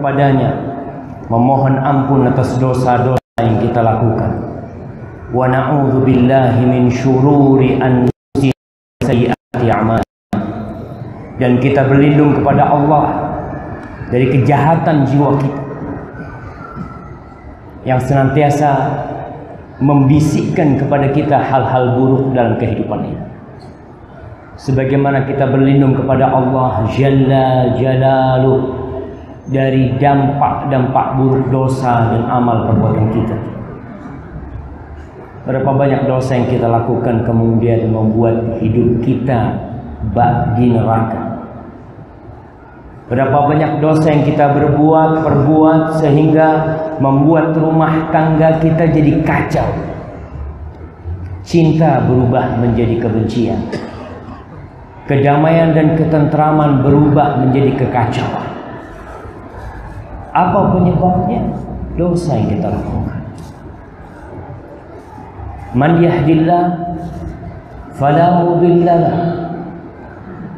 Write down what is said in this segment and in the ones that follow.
kepadanya, memohon ampun atas dosa-dosa yang kita lakukan. Wa na'udzu billahi min syururi anfusina wa sayyiati a'malina. Dan kita berlindung kepada Allah dari kejahatan jiwa kita yang senantiasa membisikkan kepada kita hal-hal buruk dalam kehidupan ini. Sebagaimana kita berlindung kepada Allah Jalla Jalaluh dari dampak-dampak buruk dosa dan amal perbuatan kita. Berapa banyak dosa yang kita lakukan kemudian membuat hidup kita bak di neraka. Berapa banyak dosa yang kita perbuat sehingga membuat rumah tangga kita jadi kacau. Cinta berubah menjadi kebencian. Kedamaian dan ketentraman berubah menjadi kekacauan. Apa penyebabnya? Dosa yang kita lakukan. Man yahdillah fala mudhillalah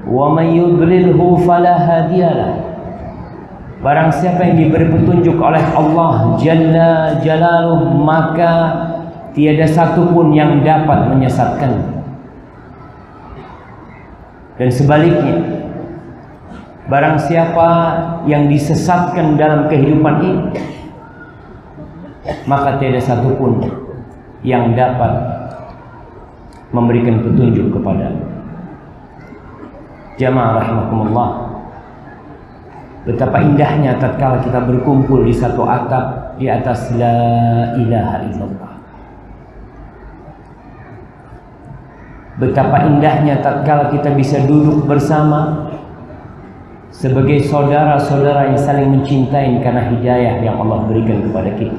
wa man yudlilhu fala hadiyalah. Barang siapa yang diberi petunjuk oleh Allah Jalla Jalaluh, maka tiada satu pun yang dapat menyesatkan. Dan sebaliknya, barang siapa yang disesatkan dalam kehidupan ini, maka tiada satu pun yang dapat memberikan petunjuk kepada jamaah rahimakumullah. Betapa indahnya tatkala kita berkumpul di satu atap di atas la ilaha illallah. Betapa indahnya tatkala kita bisa duduk bersama sebagai saudara-saudara yang saling mencintai karena hidayah yang Allah berikan kepada kita.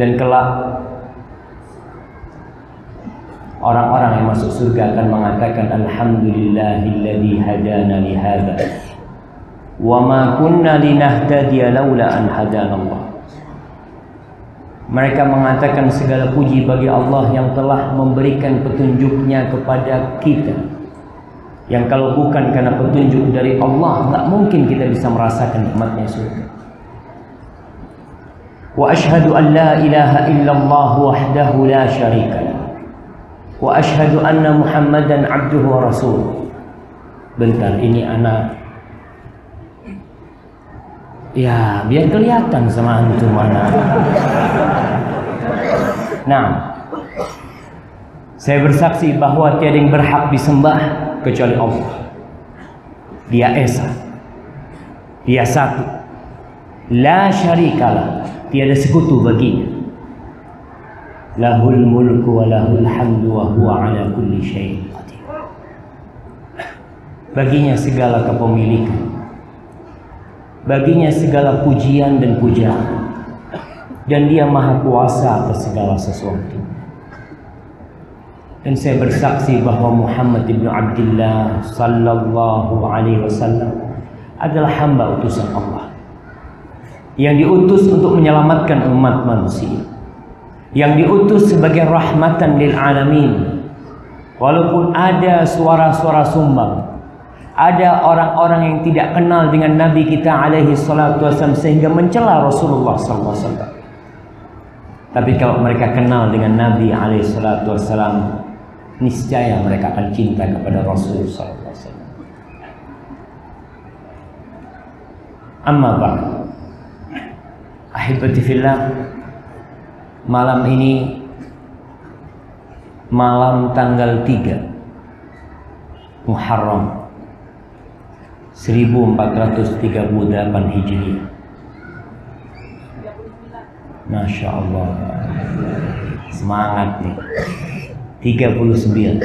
Dan kelak orang-orang yang masuk surga akan mengatakan alhamdulillahilladzi hadana li hadza wa ma kunna linahtadiya laula an hadanallah. Mereka mengatakan segala puji bagi Allah yang telah memberikan petunjuknya kepada kita, yang kalau bukan karena petunjuk dari Allah nggak mungkin kita bisa merasakan nikmatnya surga. Wa ashhadu an la ilaha illallah wahdahu la syarika lah wa ashhadu anna Muhammadan abduhu wa rasuluh. Bentar, ini anak ya biar kelihatan sama antum mana. Nah, saya bersaksi bahwa tiada yang berhak disembah kecuali Allah. Dia esa, dia satu, la syarikalah, tiada sekutu baginya. Lahul mulku wa lahul hamdu wa huwa ala kulli syai'in qadir. Baginya segala kepemilikan, baginya segala pujian dan pujaan, dan dia maha kuasa atas segala sesuatu. Dan saya bersaksi bahwa Muhammad ibn Abdullah sallallahu alaihi wasallam adalah hamba utusan Allah yang diutus untuk menyelamatkan umat manusia, yang diutus sebagai rahmatan lil alamin. Walaupun ada suara-suara sumbang, ada orang-orang yang tidak kenal dengan Nabi kita alaihi salatu wasallam sehingga mencela Rasulullah sallallahu alaihi wasallam. Tapi kalau mereka kenal dengan Nabi alaihi salatu wasallam, niscaya mereka akan cinta kepada Rasul sallallahu alaihi wasallam. Amma ba'd. Ahibati fillah, malam ini malam tanggal 3 Muharram 1438 Hijriah. Masya Allah, semangat nih. 39.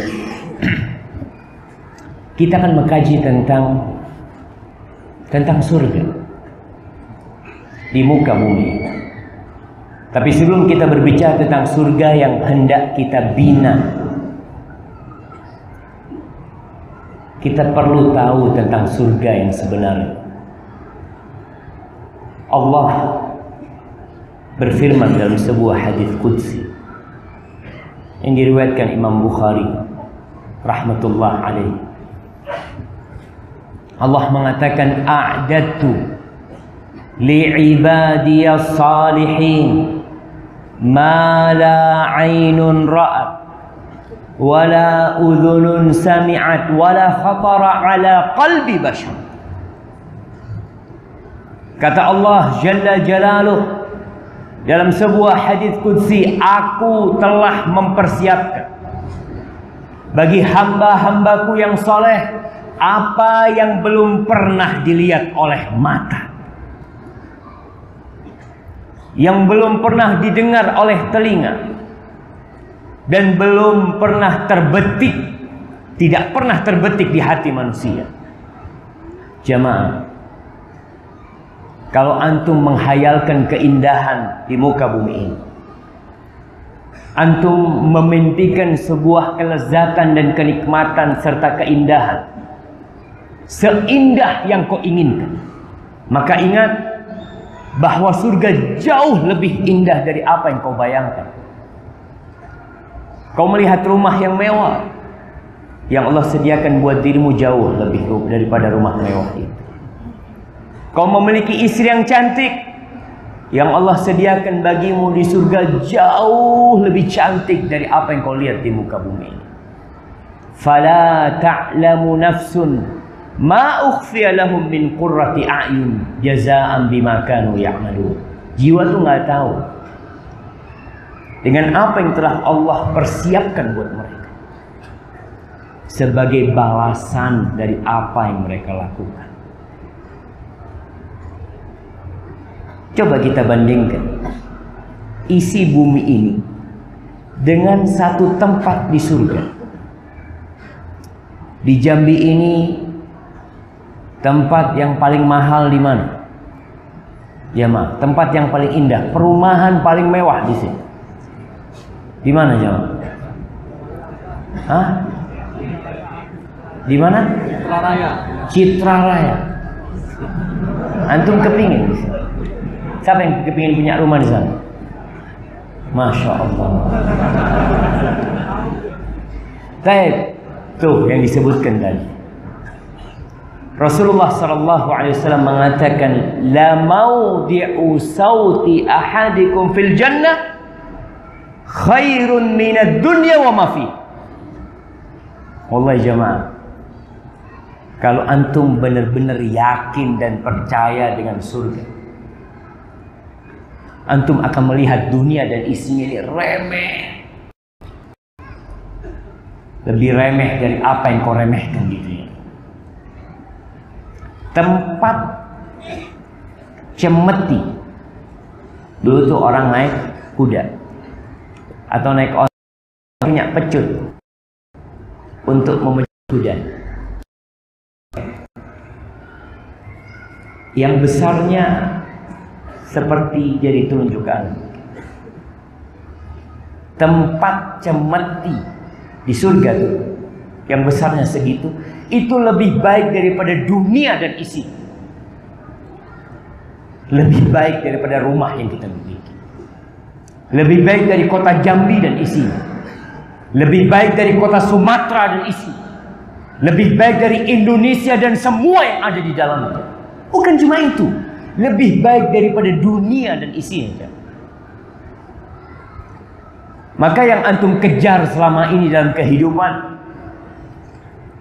Kita akan mengkaji tentang surga di muka bumi. Tapi sebelum kita berbicara tentang surga yang hendak kita bina, kita perlu tahu tentang surga yang sebenarnya. Allah berfirman dalam sebuah hadis qudsi yang diriwayatkan Imam Bukhari rahmatullah alaihi. Allah mengatakan a'dadtu li'ibadiyas salihin ma la 'ainun ra'at wala udhunun sami'at wala khatara 'ala qalbi bashar. Kata Allah Jalla Jalaluh dalam sebuah hadis qudsi, aku telah mempersiapkan bagi hamba-hambaku yang soleh apa yang belum pernah dilihat oleh mata, yang belum pernah didengar oleh telinga, dan belum pernah terbetik, tidak pernah terbetik di hati manusia. Jamaah, kalau antum menghayalkan keindahan di muka bumi ini, antum memimpikan sebuah kelezatan dan kenikmatan serta keindahan seindah yang kau inginkan, maka ingat bahwa surga jauh lebih indah dari apa yang kau bayangkan. Kau melihat rumah yang mewah yang Allah sediakan buat dirimu jauh lebih daripada rumah mewah itu. Kau memiliki istri yang cantik yang Allah sediakan bagimu di surga jauh lebih cantik dari apa yang kau lihat di muka bumi ini. Fala ta'lamu nafsun ma ukhfiya lahum min qurrati a'yun jazaa'an bima kanu ya'malun. Jiwa tuh nggak tahu dengan apa yang telah Allah persiapkan buat mereka sebagai balasan dari apa yang mereka lakukan. Coba kita bandingkan isi bumi ini dengan satu tempat di surga. Di Jambi ini tempat yang paling mahal di mana? Ya mah, tempat yang paling indah, perumahan paling mewah di sini. Di mana jemaah? Hah? Di mana? Citraraya. Citraraya. Antum kepingin di sini? Siapa yang kepingin punya rumah di sana? Masya Allah. Baik, tuh yang disebutkan tadi. Rasulullah sallallahu alaihi wasallam mengatakan, la maudi'u sauti ahadikum fil jannah khairun minad dunya wa ma fi. Wallahi jamaah, kalau antum benar-benar yakin dan percaya dengan surga, antum akan melihat dunia dan isinya ini remeh, lebih remeh dari apa yang kau remehkan di dunia. Tempat cemeti, dulu tuh orang naik kuda atau naik onta punya pecut untuk memecah kuda. Yang besarnya seperti jari telunjukan. Tempat cemeti di surga tuh yang besarnya segitu, itu lebih baik daripada dunia dan isi. Lebih baik daripada rumah yang kita miliki. Lebih baik dari kota Jambi dan isi. Lebih baik dari kota Sumatera dan isi. Lebih baik dari Indonesia dan semua yang ada di dalamnya. Bukan cuma itu, lebih baik daripada dunia dan isinya. Maka yang antum kejar selama ini dalam kehidupan,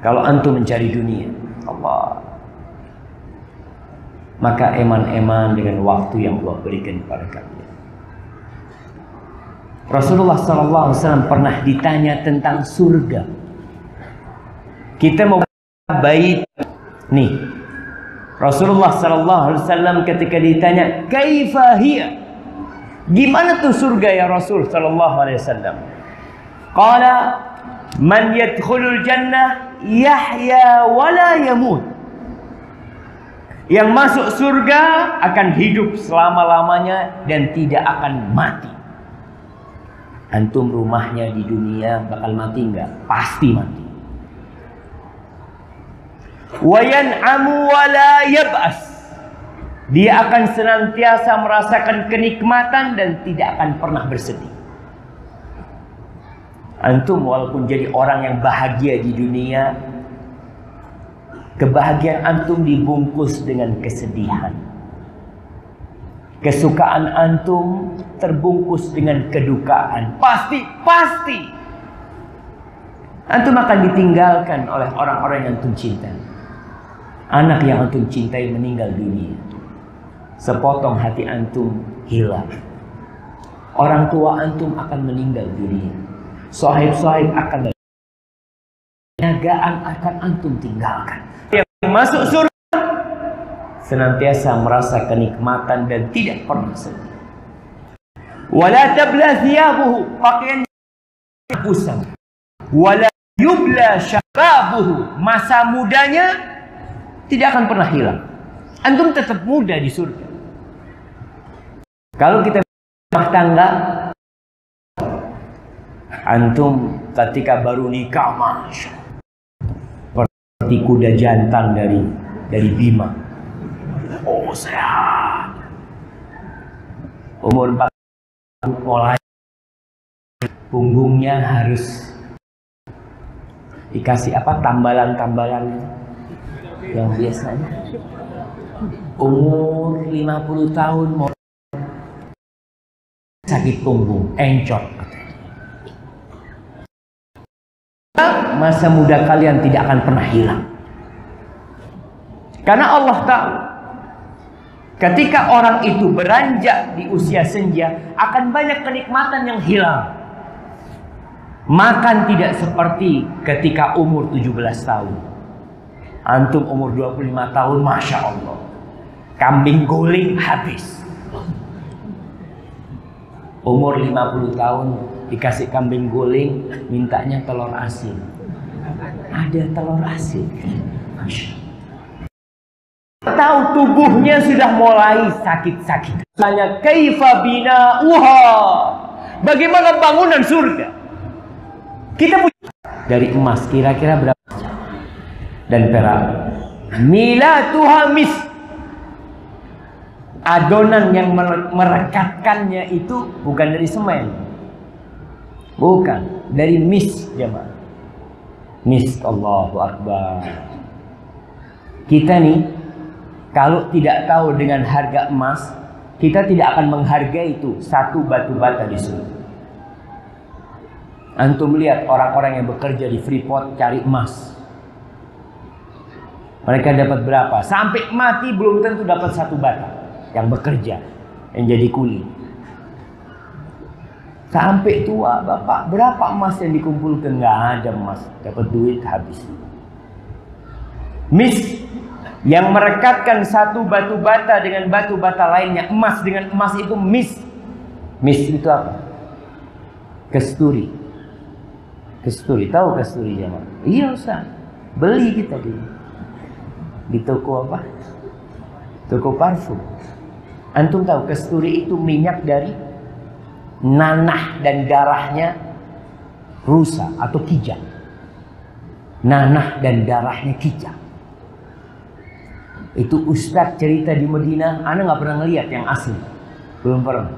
kalau antum mencari dunia, Allah, maka eman-eman dengan waktu yang Allah berikan kepada kalian. Rasulullah SAW pernah ditanya tentang surga. Kita mau bait nih, Rasulullah SAW ketika ditanya kaifa hiya, gimana tuh surga ya Rasul SAW? Qala man yadkhulul jannah yahya wala yamut. Yang masuk surga akan hidup selama-lamanya dan tidak akan mati. Antum rumahnya di dunia bakal mati enggak? Pasti mati. Wa yan'amu wala yab'as. Dia akan senantiasa merasakan kenikmatan dan tidak akan pernah bersedih. Antum walaupun jadi orang yang bahagia di dunia, kebahagiaan antum dibungkus dengan kesedihan. Kesukaan antum terbungkus dengan kedukaan. Pasti antum akan ditinggalkan oleh orang-orang yang antum cintai. Anak yang antum cintai meninggal dunia, sepotong hati antum hilang. Orang tua antum akan meninggal dunia. Sahib-sahib akan perniagaan akan antum tinggalkan. Yang masuk surga senantiasa merasa kenikmatan dan tidak pernah sedih. Wala tabla thiyabuhu, pakaiannya kusam. Wala yubla syababuhu, masa mudanya tidak akan pernah hilang. Antum tetap muda di surga. Kalau kita rumah tangga, antum ketika baru nikah, masya Allah, seperti kuda jantan dari Bima. Oh, sehat. Umur 4 mulai punggungnya harus dikasih apa, tambalan-tambalan yang biasanya. Umur 50 tahun mau sakit punggung, encok. Masa muda kalian tidak akan pernah hilang. Karena Allah tahu ketika orang itu beranjak di usia senja, akan banyak kenikmatan yang hilang. Makan tidak seperti ketika umur 17 tahun. Antum umur 25 tahun, masya Allah, kambing guling habis. Umur 50 tahun dikasih kambing guling, mintanya telur asin. Ada telur asin. Masya Allah. Tahu tubuhnya sudah mulai sakit-sakit. Tanya kaifa bina'uha, bagaimana bangunan surga? Kita punya dari emas kira-kira berapa? Dan perak. Milatuha mis, adonan yang merekatkannya itu bukan dari semen, bukan dari mis, jemaah. Mis, Allahu Akbar. Kita nih kalau tidak tahu dengan harga emas, kita tidak akan menghargai itu satu batu bata di surga. Antum lihat orang-orang yang bekerja di Freeport cari emas. Mereka dapat berapa? Sampai mati belum tentu dapat satu bata yang bekerja, yang jadi kuli. Sampai tua, bapak, berapa emas yang dikumpulkan? Nggak ada emas, dapat duit habis. Mis yang merekatkan satu batu bata dengan batu bata lainnya, emas dengan emas, itu mis. Mis itu apa? Kasturi. Kasturi, tahu kasturi jemaah? Iya Ustaz, beli kita di toko apa? Toko parfum. Antum tahu kasturi itu minyak dari nanah dan darahnya rusa atau kijang. Nanah dan darahnya kijang. Itu Ustadz cerita di Madinah, ana nggak pernah ngeliat yang asli, belum pernah.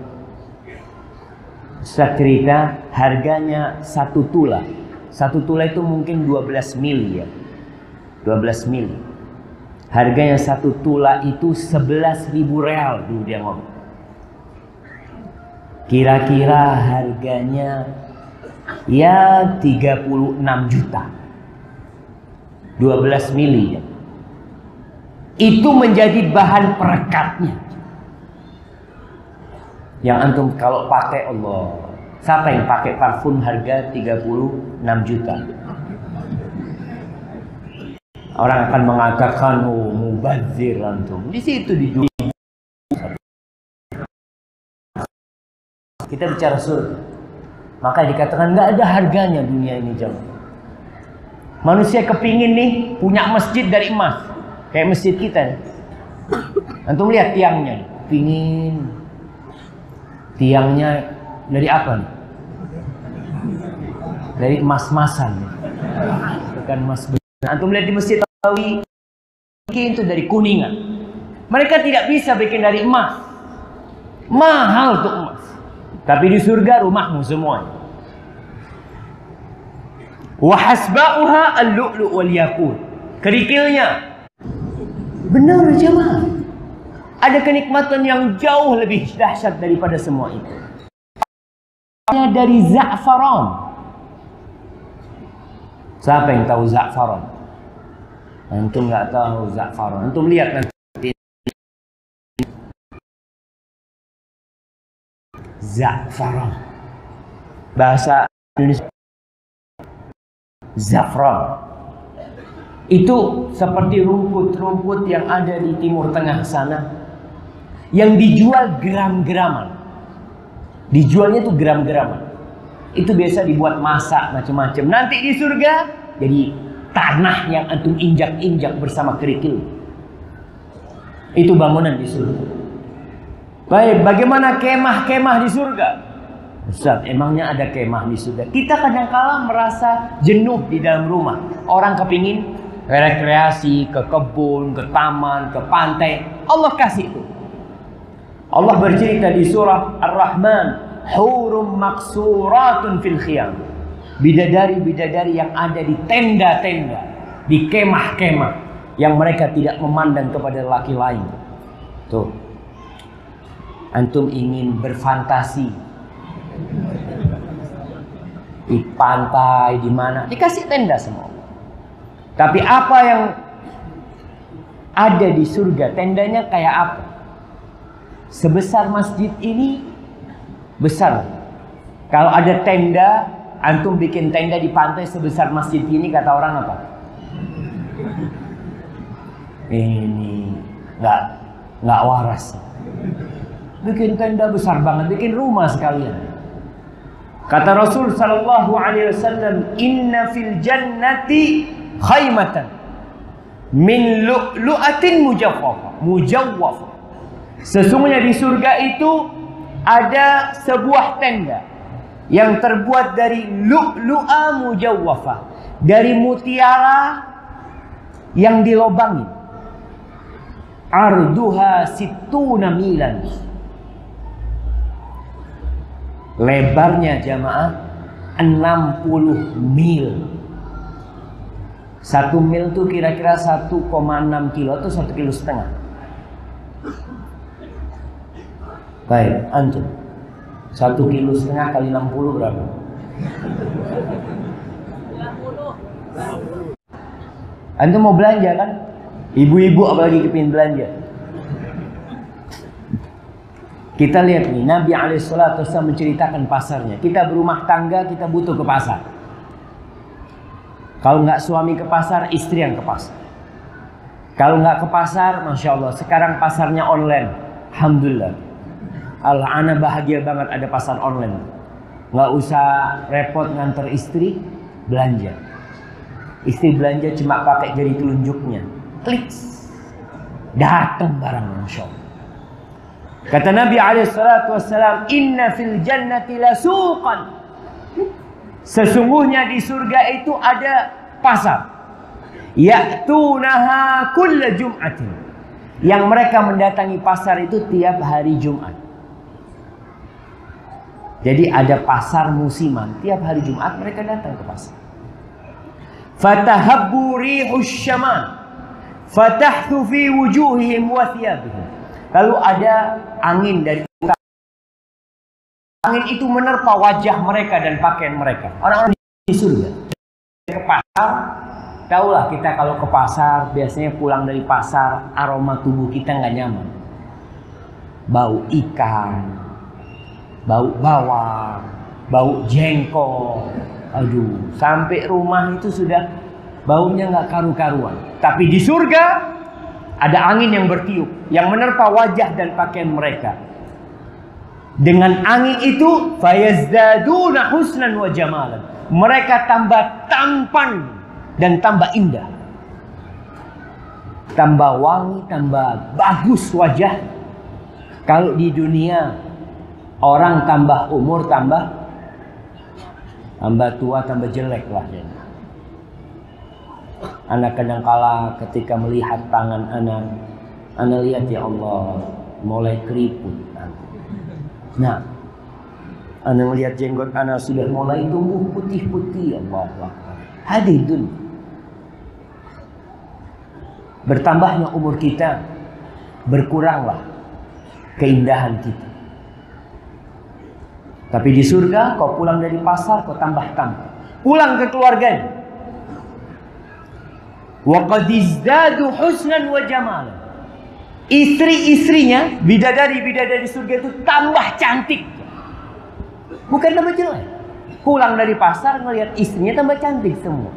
Ustadz cerita harganya 1 tula. 1 tula itu mungkin 12 mili ya, 12 mili. Harganya 1 tula itu 11.000 real dulu dia ngomong. Kira-kira harganya ya 36 juta. 12 mili ya. Itu menjadi bahan perekatnya. Yang antum kalau pakai, Allah, siapa yang pakai parfum harga 36 juta? Orang akan mengatakan, oh mubazir antum. Di situ dijual. Kita bicara surga, maka dikatakan nggak ada harganya dunia ini jemaah. Manusia kepingin nih punya masjid dari emas. Kayak masjid kita nih. Antum lihat tiangnya, pingin tiangnya dari apa nih? Dari emas-emasan, bukan emas benar. Antum lihat di masjid Nabawi, bikin itu dari kuningan. Mereka tidak bisa bikin dari emas, mahal tuh emas. Tapi di surga rumahmu semuanya. Wa hasba'uha al-lu'lu' wal yaqut. Kerikilnya benar jemaah. Ada kenikmatan yang jauh lebih dahsyat daripada semua itu. Dari za'faran. Siapa yang tahu za'faran? Antum nggak tahu za'faran. Antum lihat nanti. Za'faran. Bahasa Indonesia. Za'faran. Itu seperti rumput-rumput yang ada di Timur Tengah sana, yang dijual gram-graman. Dijualnya itu gram-graman. Itu biasa dibuat masak macam-macam. Nanti di surga jadi tanah yang antum injak-injak bersama kerikil. Itu bangunan di surga. Baik, bagaimana kemah-kemah di surga? Ustaz, emangnya ada kemah di surga? Kita kadang-kala merasa jenuh di dalam rumah. Orang kepingin rekreasi, ke kebun, ke taman, ke pantai. Allah kasih itu. Allah bercerita di surah Ar-Rahman, hurum maksuratun fil khiyam. Bidadari-bidadari yang ada di tenda-tenda, di kemah-kemah, yang mereka tidak memandang kepada laki lain. Tuh. Antum ingin berfantasi di pantai, di mana? Dikasih tenda semua. Tapi apa yang ada di surga, tendanya kayak apa? Sebesar masjid ini, besar. Kalau ada tenda, antum bikin tenda di pantai sebesar masjid ini, kata orang apa? Ini nggak waras. Bikin tenda besar banget, bikin rumah sekalian. Kata Rasul sallallahu alaihi wasallam, "Inna fil jannati khaymatan min lu'lu'atin mujawwafah." Sesungguhnya di surga itu ada sebuah tenda yang terbuat dari lu'lu'a mujawwafah, dari mutiara yang dilobangi. Arduha sittuna milan. Lebarnya jamaah 60 mil. 1 mil itu kira-kira 1,6 kilo atau 1,5 kilo. Baik, antum 1,5 kilo kali 60 berapa? 90. Antum mau belanja kan? Ibu-ibu apalagi kepingin belanja. Kita lihat nih, Nabi SAW menceritakan pasarnya. Kita berumah tangga, kita butuh ke pasar. Kalau nggak suami ke pasar, istri yang ke pasar. Kalau nggak ke pasar, Masya Allah, sekarang pasarnya online. Alhamdulillah. Allah, ana bahagia banget ada pasar online. Nggak usah repot nganter istri belanja. Istri belanja cuma pakai jari telunjuknya. Klik. Datang barang, Masya Allah. Kata Nabi SAW, "Inna fil jannati lasuqan." Sesungguhnya di surga itu ada pasar. Ya'tunaha kulla jum'atin. Yang mereka mendatangi pasar itu tiap hari Jumat. Jadi ada pasar musiman. Tiap hari Jumat mereka datang ke pasar. Fatahabbu rihus syaman. Fatahtu fi wujuhihim wa thiyabihim. Lalu ada angin dari utara. Angin itu menerpa wajah mereka dan pakaian mereka. Orang-orang di surga. Ke pasar, tahulah kita kalau ke pasar, biasanya pulang dari pasar, aroma tubuh kita nggak nyaman. Bau ikan, bau bawang, bau jengkol. Aduh, sampai rumah itu sudah baunya nggak karu-karuan. Tapi di surga ada angin yang bertiup, yang menerpa wajah dan pakaian mereka. Dengan angin itu, fayazdaduna husnan wa jamalan. Mereka tambah tampan dan tambah indah. Tambah wangi, tambah bagus wajah. Kalau di dunia, orang tambah umur, tambah tua, tambah jelek lah. Anak kadangkala ketika melihat tangan anak lihat, ya Allah, mulai keriput. Nah, anak melihat jenggot anak sudah mulai tumbuh putih-putih. Allah, hadidun. Bertambahnya umur kita, berkuranglah keindahan kita. Tapi di surga kau pulang dari pasar, kau tambah-tambah. Pulang ke keluarganya. Wa qad izdadu husnan wa jamalan. Istri-istrinya, bidadari-bidadari surga itu tambah cantik. Bukan tambah jelek. Pulang dari pasar ngelihat istrinya tambah cantik semua.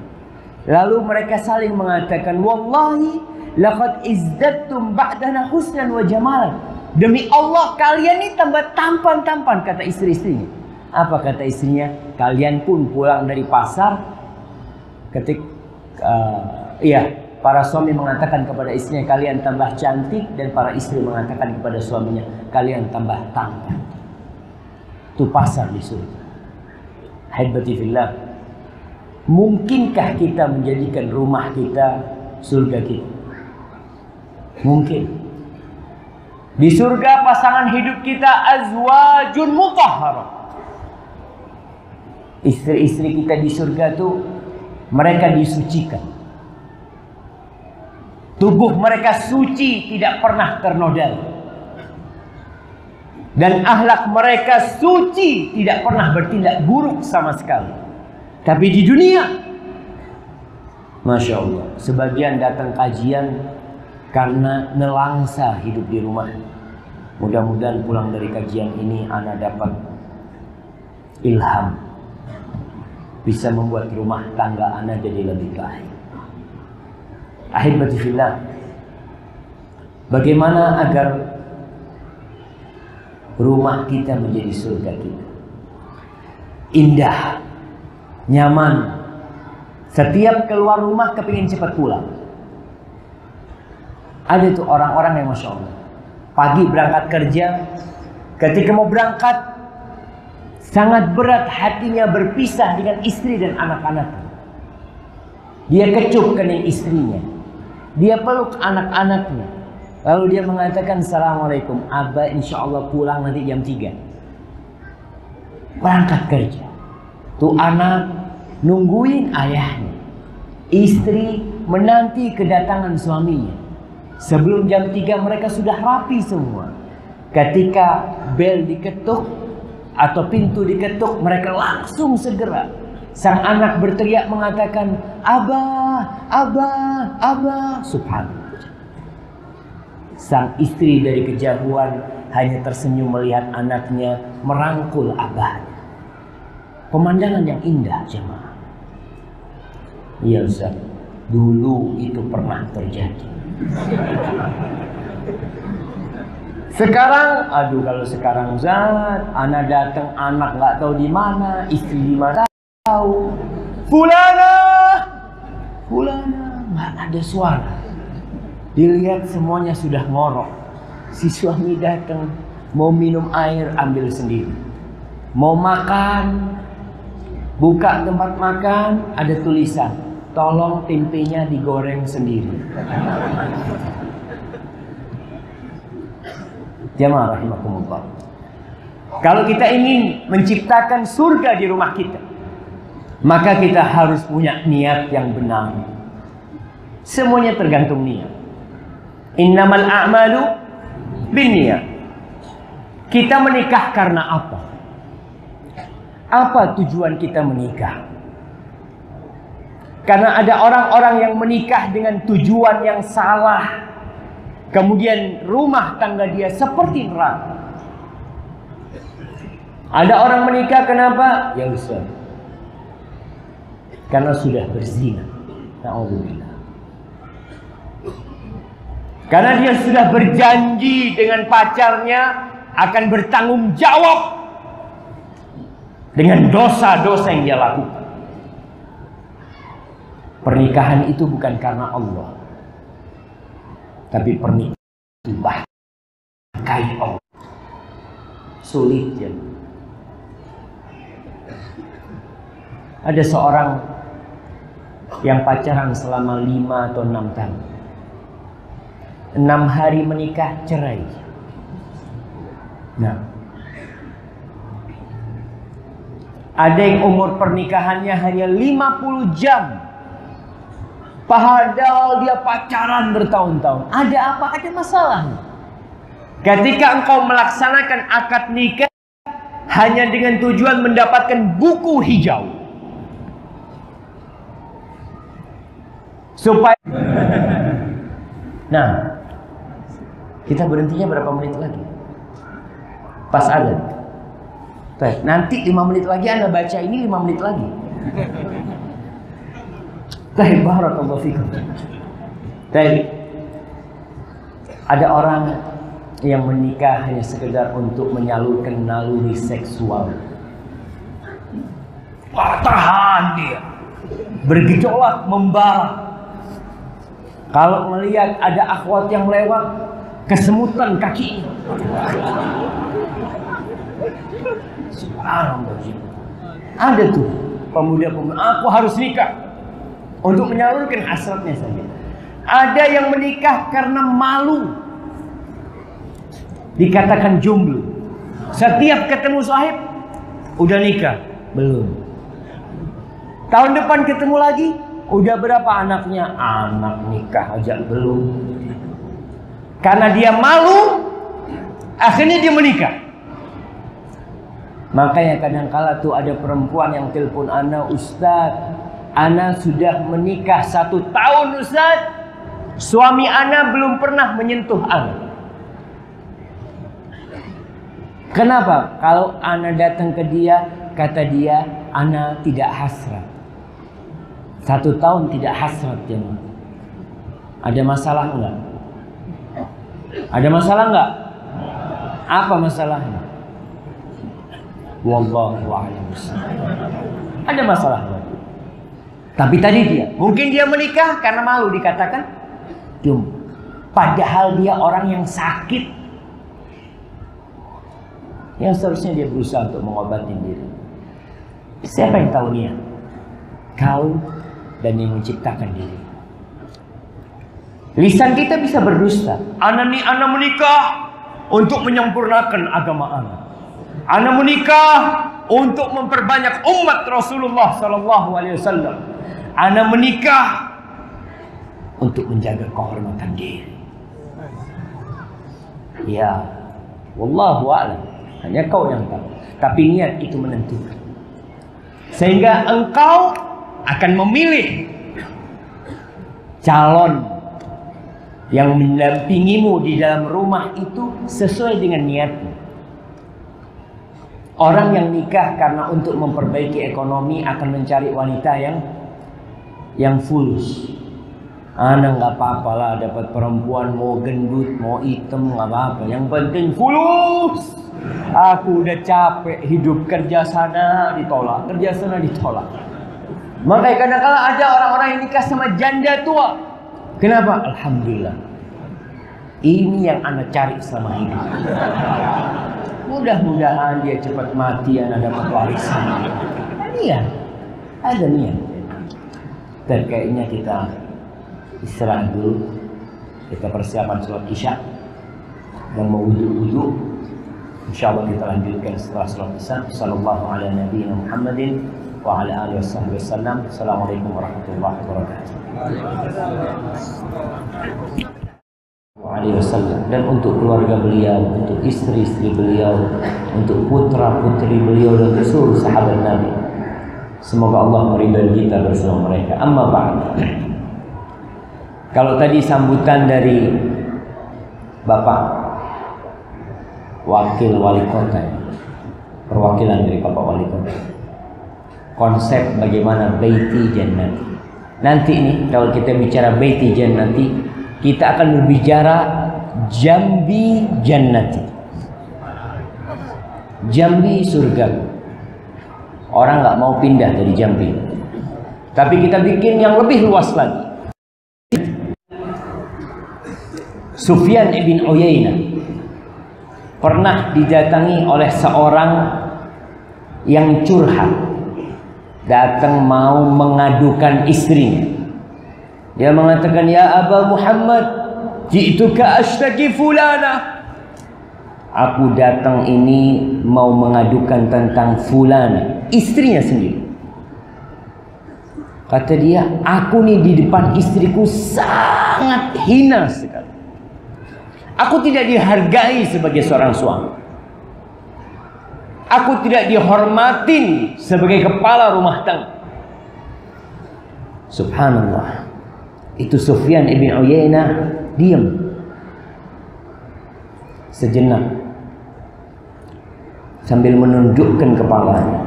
Lalu mereka saling mengatakan, wallahi laqad izdadtum ba'dana husnan wa jamalan. Demi Allah kalian ini tambah tampan-tampan, kata istri-istrinya. Apa kata istrinya? Kalian pun pulang dari pasar. Para suami mengatakan kepada istrinya, kalian tambah cantik. Dan para istri mengatakan kepada suaminya, kalian tambah tampan. Itu pasar di surga. Haibati fillah. Mungkinkah kita menjadikan rumah kita surga kita? Mungkin. Di surga pasangan hidup kita azwajun mutahharah. Istri-istri kita di surga tuh mereka disucikan. Tubuh mereka suci, tidak pernah ternodai. Dan akhlak mereka suci, tidak pernah bertindak buruk sama sekali. Tapi di dunia, Masya Allah, sebagian datang kajian karena nelangsa hidup di rumah. Mudah-mudahan pulang dari kajian ini ana dapat ilham, bisa membuat rumah tangga ana jadi lebih baik. Ahibati fillah, bagaimana agar rumah kita menjadi surga kita? Indah, nyaman. Setiap keluar rumah kepingin cepat pulang. Ada tuh orang-orang yang Masya Allah, pagi berangkat kerja, ketika mau berangkat sangat berat hatinya berpisah dengan istri dan anak-anaknya. Dia kecup kening istrinya, dia peluk anak-anaknya, lalu dia mengatakan, Assalamualaikum, Abah insya Allah pulang nanti jam 3. Berangkat kerja. Tuh anak nungguin ayahnya, istri menanti kedatangan suaminya. Sebelum jam 3 mereka sudah rapi semua. Ketika bel diketuk atau pintu diketuk, mereka langsung segera. Sang anak berteriak mengatakan, Abah, Abah, Abah. Subhanallah. Sang istri dari kejauhan hanya tersenyum melihat anaknya merangkul abahnya. Pemandangan yang indah, jemaah. Iya Ustaz, dulu itu pernah terjadi. Sekarang, aduh kalau sekarang Ustaz, anak datang anak nggak tahu di mana, istri di mana tahu. Fulana, nggak ada suara. Dilihat semuanya sudah ngorok. Si suami datang, mau minum air ambil sendiri, mau makan, buka tempat makan ada tulisan, tolong tempenya digoreng sendiri. Jamaah rahimakumullah. Kalau kita ingin menciptakan surga di rumah kita, maka kita harus punya niat yang benar. Semuanya tergantung niat. Innamal a'malu binniyat. Kita menikah karena apa? Apa tujuan kita menikah? Karena ada orang-orang yang menikah dengan tujuan yang salah. Kemudian rumah tangga dia seperti neraka. Ada orang menikah kenapa? Ya Ustaz, karena sudah berzina. Na'udzubillah. Karena dia sudah berjanji dengan pacarnya akan bertanggung jawab dengan dosa-dosa yang dia lakukan. Pernikahan itu bukan karena Allah, tapi pernikahan itu bangkai Allah. Sulit ya. Ada seorang yang pacaran selama 5 atau 6 tahun. 6 hari menikah cerai. Nah, ada yang umur pernikahannya hanya 50 jam. Padahal dia pacaran bertahun-tahun. Ada apa? Ada masalah. Ketika engkau melaksanakan akad nikah hanya dengan tujuan mendapatkan buku hijau, supaya nah, kita berhentinya berapa menit lagi? Pas azan. Nanti 5 menit lagi Anda baca ini, 5 menit lagi. Barakallahu fikum. Ada orang yang menikah hanya sekedar untuk menyalurkan naluri seksual. Patahan dia, bergejolak, membara. Kalau melihat ada akhwat yang lewat, kesemutan kakinya. Subhanallah. Ada tuh pemuda-pemuda, aku harus nikah untuk menyalurkan hasratnya saja. Ada yang menikah karena malu dikatakan jomblo. Setiap ketemu sahib, udah nikah? Belum. Tahun depan ketemu lagi, udah berapa anaknya? Anak nikah aja belum. Karena dia malu, akhirnya dia menikah. Makanya kadang-kala tuh ada perempuan yang telepon ana, Ustaz, ana sudah menikah 1 tahun Ustaz, suami ana belum pernah menyentuh ana. Kenapa? Kalau ana datang ke dia, kata dia, ana tidak hasrat. 1 tahun tidak hasrat dia. Ada masalah enggak? Ada masalah enggak? Apa masalahnya? Wallahu a'lam. Ada masalah enggak? Tapi tadi dia, mungkin dia menikah karena malu dikatakan jomblo. Padahal dia orang yang sakit, yang seharusnya dia berusaha untuk mengobati diri. Siapa yang tahu niat? Kau dan yang menciptakan diri. Lisan kita bisa berdusta. Ana menikah untuk menyempurnakan agama ana. Ana menikah untuk memperbanyak umat Rasulullah sallallahu alaihi wasallam. Ana menikah untuk menjaga kehormatan diri. Ya, wallahu a'lam. Hanya kau yang tahu. Tapi niat itu menentukan. Sehingga engkau akan memilih calon yang mendampingimu di dalam rumah itu sesuai dengan niatmu. Orang yang nikah karena untuk memperbaiki ekonomi akan mencari wanita yang fulus. Anak nggak apa-apa lah dapat perempuan mau gendut mau hitam nggak apa-apa. Yang penting fulus. Aku udah capek hidup, kerja sana ditolak, kerja sana ditolak. Makanya kadang-kala ada orang-orang yang nikah sama janda tua. Kenapa? Alhamdulillah. Ini yang anak cari selama hidup. Mudah-mudahan dia cepat mati, anak dapat warisan. Iya, ada niat. Dan kayaknya kita istirahat dulu. Kita persiapan sholat isya dan mau wudhu. InsyaAllah kita lanjutkan setelah sholat isya. Sallallahu ala nabiyina Muhammadin wa ala alihi wasallam. Assalamualaikum warahmatullahi wabarakatuh. Dan untuk keluarga beliau, untuk istri-istri beliau, untuk putra-putri beliau dan seluruh sahabat Nabi. Semoga Allah meridai kita bersama mereka. Amma ba'd. Kalau tadi sambutan dari Bapak Wakil Wali Kota, perwakilan dari Bapak Wali Kota, konsep bagaimana Baiti Jannati. Nanti nih kalau kita bicara Baiti Jannati, kita akan berbicara Jambi Jannati. Jambi surga. Orang nggak mau pindah dari Jambi, tapi kita bikin yang lebih luas lagi. Sufyan ibn Uyainah pernah didatangi oleh seorang yang curhat, datang mau mengadukan istrinya. Dia mengatakan, ya Aba Muhammad, ji'tuka ashtaki fulana. Aku datang ini mau mengadukan tentang fulana, istrinya sendiri. Kata dia, aku nih di depan istriku sangat hina sekali. Aku tidak dihargai sebagai seorang suami. Aku tidak dihormatin sebagai kepala rumah tangga. Subhanallah. Itu Sufyan ibn Uyainah diam sejenak sambil menundukkan kepalanya.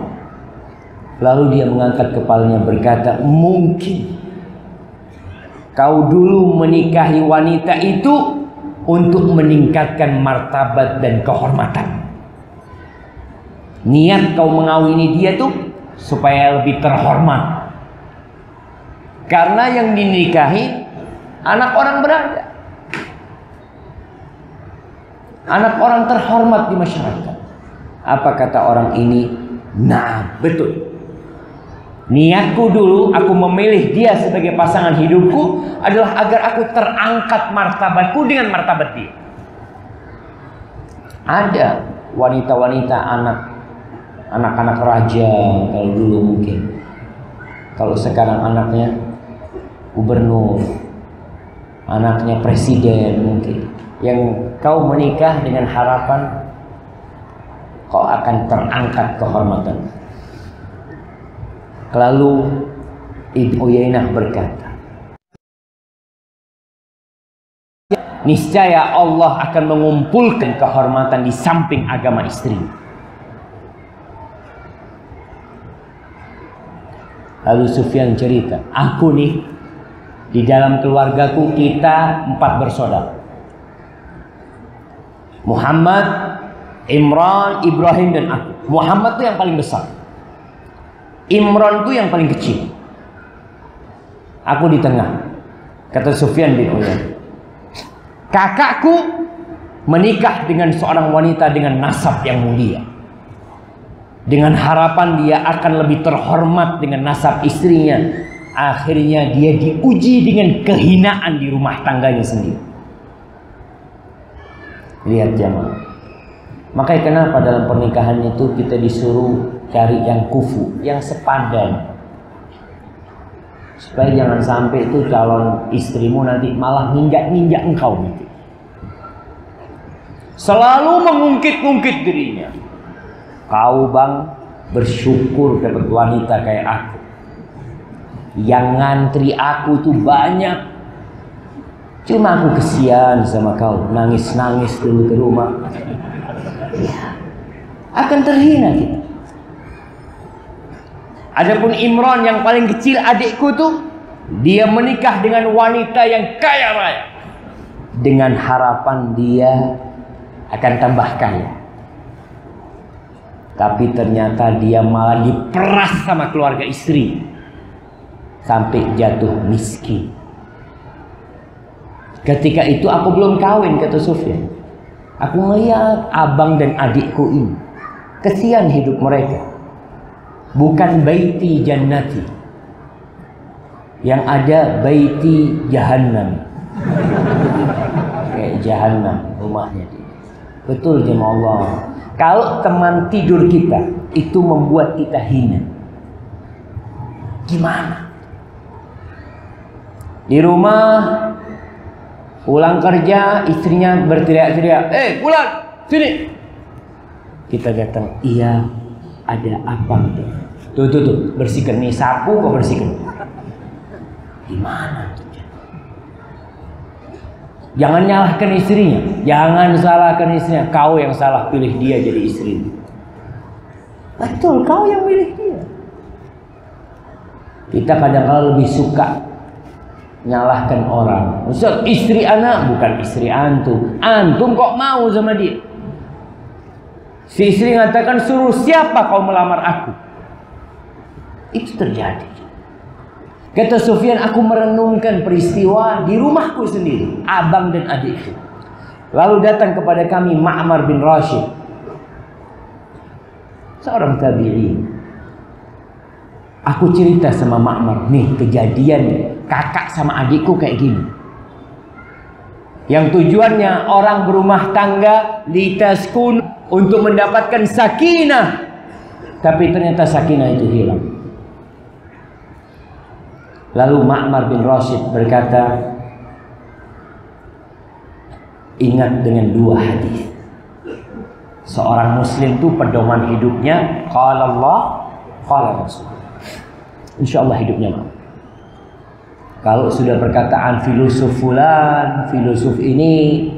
Lalu dia mengangkat kepalanya berkata, mungkin kau dulu menikahi wanita itu untuk meningkatkan martabat dan kehormatan. Niat kau mengawini dia tuh supaya lebih terhormat. Karena yang dinikahi anak orang berada, anak orang terhormat di masyarakat. Apa kata orang ini? Nah, betul. Niatku dulu, aku memilih dia sebagai pasangan hidupku adalah agar aku terangkat martabatku dengan martabat dia. Ada wanita-wanita anak-anak raja kalau dulu mungkin. Kalau sekarang anaknya gubernur, anaknya presiden mungkin. Yang kau menikah dengan harapan kau akan terangkat kehormatan. Lalu Ibnu Uyainah berkata, niscaya Allah akan mengumpulkan kehormatan di samping agama istri. Lalu Sufyan cerita, aku nih di dalam keluargaku kita 4 bersaudara. Muhammad, Imran, Ibrahim dan aku. Muhammad itu yang paling besar. Imran itu yang paling kecil. Aku di tengah. Kata Sufyan bin Uyainah, kakakku menikah dengan seorang wanita dengan nasab yang mulia, dengan harapan dia akan lebih terhormat dengan nasab istrinya. Akhirnya dia diuji dengan kehinaan di rumah tangganya sendiri. Lihat jamaah. Makanya kenapa dalam pernikahan itu kita disuruh cari yang kufu, yang sepadan, supaya jangan sampai itu calon istrimu nanti malah nginjak-nginjak engkau nanti. Selalu mengungkit-ungkit dirinya. Kau bang bersyukur dapat wanita kayak aku. Yang ngantri aku tuh banyak. Cuma aku kesian sama kau, nangis-nangis dulu ke rumah. Ya, akan terhina kita. Adapun Imran yang paling kecil adikku tuh, dia menikah dengan wanita yang kaya raya dengan harapan dia akan tambah kaya. Tapi ternyata dia malah diperas sama keluarga istri sampai jatuh miskin. Ketika itu aku belum kawin, kata Sufyan. Aku melihat abang dan adikku ini, kesian hidup mereka. Bukan baiti jannati, yang ada baiti jahannam. Kayak jahannam rumahnya dia. Betul jemaah Allah. Kalau teman tidur kita itu membuat kita hina, gimana? Di rumah pulang kerja, istrinya berteriak-teriak, pulang, sini. Kita datang, iya, ada apa? Tuh, bersihkan nih, sapu kok bersihkan. Gimana? Jangan nyalahkan istrinya, jangan salahkan istrinya. Kau yang salah pilih dia jadi istri. Betul, kau yang pilih dia. Kita kadang-kadang lebih suka nyalahkan orang. Ustaz, istri anak, bukan istri antum. Antum kok mau sama dia? Si istri mengatakan, suruh siapa kau melamar aku? Itu terjadi. Kata Sufyan, aku merenungkan peristiwa di rumahku sendiri, abang dan adikku. Lalu datang kepada kami Ma'mar bin Rashid, seorang tabi'in. Aku cerita sama Ma'mar, nih kejadian kakak sama adikku kayak gini. Yang tujuannya orang berumah tangga litaskun, untuk mendapatkan sakinah. Tapi ternyata sakinah itu hilang. Lalu Ma'mar bin Rashid berkata, ingat dengan dua hadis. Seorang muslim itu pedoman hidupnya qala Allah, qala Rasul. Insyaallah hidupnya mau. Kalau sudah perkataan filosof fulan, filosof ini,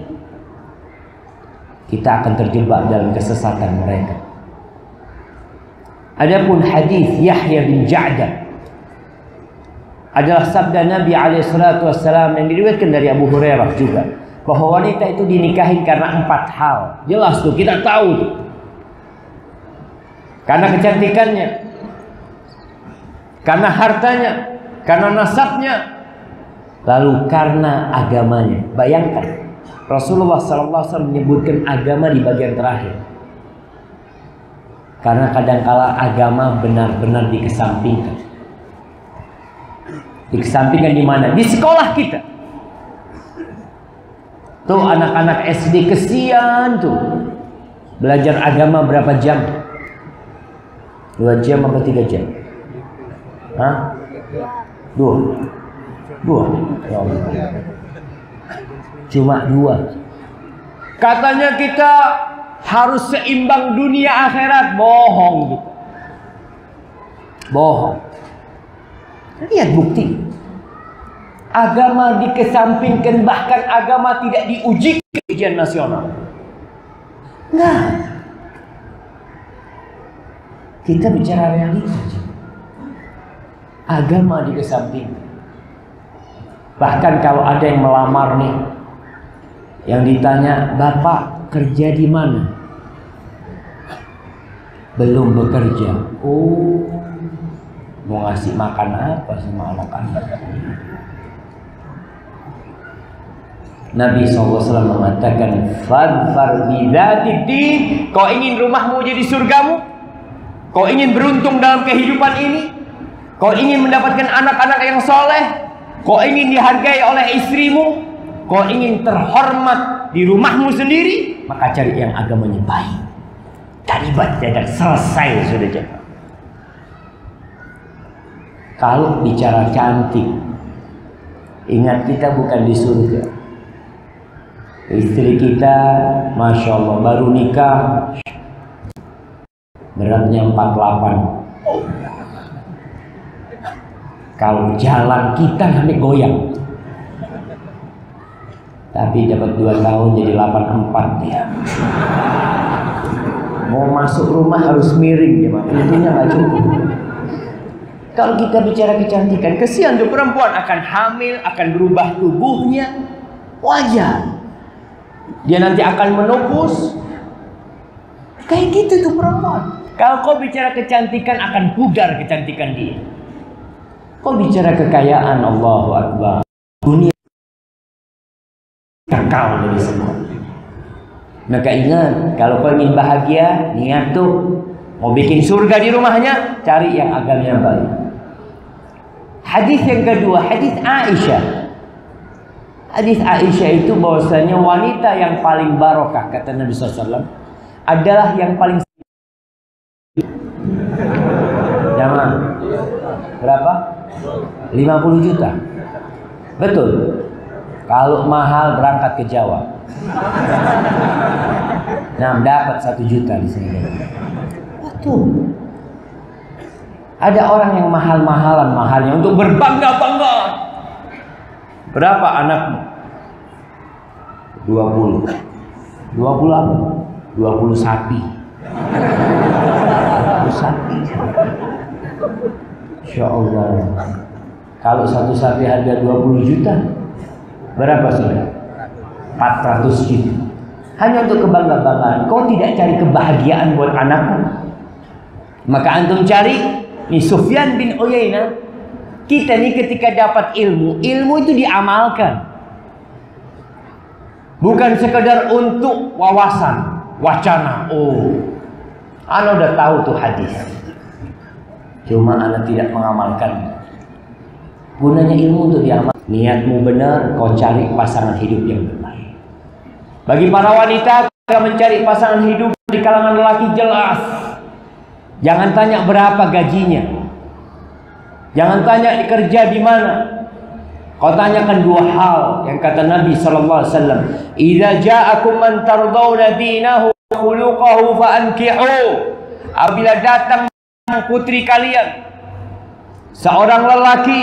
kita akan terjebak dalam kesesatan mereka. Adapun hadis Yahya bin Ja'dan adalah sabda Nabi SAW yang diriwayatkan dari Abu Hurairah juga, bahwa wanita itu dinikahin karena 4 hal. Jelas tuh, kita tahu tuh. Karena kecantikannya, karena hartanya, karena nasabnya, lalu karena agamanya. Bayangkan, Rasulullah SAW menyebutkan agama di bagian terakhir. Karena kadangkala agama benar-benar dikesampingkan. Dikesampingkan di mana? Di sekolah kita. Tuh anak-anak SD kesian tuh. Belajar agama berapa jam? 2 jam apa 3 jam? Hah? 2. Ya Allah. Cuma 2. Katanya kita harus seimbang dunia akhirat. Bohong gitu. Bohong. Lihat bukti. Agama dikesampingkan, bahkan agama tidak diuji ke ujian nasional. Enggak. Kita bicara realita. Agama dikesampingkan. Bahkan kalau ada yang melamar nih, yang ditanya, "Bapak kerja di mana?" "Belum bekerja." Oh, mau ngasih makan apa sama anak-anak? Nabi SAW mengatakan, "Fadfar bidzatid." Kau ingin rumahmu jadi surgamu? Kau ingin beruntung dalam kehidupan ini? Kau ingin mendapatkan anak-anak yang soleh? Kau ingin dihargai oleh istrimu? Kau ingin terhormat di rumahmu sendiri? Maka cari yang agamanya baik. Kalimat tidak selesai sudah jemaah. Kalau bicara cantik, ingat kita bukan di surga. Istri kita, Masya Allah, baru nikah, beratnya 48. Kalau jalan kita sampai goyang. Tapi dapat 2 tahun jadi 84 ya. Mau masuk rumah harus miring ya, pintunya nggak cukup. Kalau kita bicara kecantikan, kesian tuh perempuan akan hamil, akan berubah tubuhnya, wajar. Dia nanti akan menopause. Kayak gitu tuh perempuan. Kalau kau bicara kecantikan, akan pudar kecantikan dia. Kau bicara kekayaan, Allahu Akbar. Dunia kekal dari semua. Maka ingat, kalau kau ingin bahagia, niat tuh mau bikin surga di rumahnya, cari yang agamanya baik. Hadis yang kedua, hadis Aisyah. Hadis Aisyah itu bahwasanya wanita yang paling barokah, kata Nabi SAW, adalah yang paling. Jangan. Berapa? 50 juta. Betul. Kalau mahal berangkat ke Jawa. Nah, dapat 1 juta di sini. Betul. Ada orang yang mahal-mahalan mahalnya untuk berbangga-bangga. Berapa anakmu? 20. 20 apa? 20 sapi. 20 sapi. Insya Allah. Kalau 1 sapi harga 20 juta, berapa sudah? 400 juta. Hanya untuk kebangga-banggaan. Kau tidak cari kebahagiaan buat anakmu. Maka antum cari. Nih Sufyan bin Uyainah, kita nih ketika dapat ilmu, ilmu itu diamalkan. Bukan sekedar untuk wawasan, wacana. Oh, ana udah tahu tuh hadis. Cuma ana tidak mengamalkan. Gunanya ilmu untuk diamalkan. Niatmu benar, kau cari pasangan hidup yang baik. Bagi para wanita yang mencari pasangan hidup di kalangan lelaki, jelas. Jangan tanya berapa gajinya. Jangan tanya kerja di mana. Kau tanyakan dua hal yang kata Nabi sallallahu alaihi wasallam, "Idza ja'akum man tardawna dinahu wa khuluquhu fa'ankihu." Apabila datang putri kalian, seorang lelaki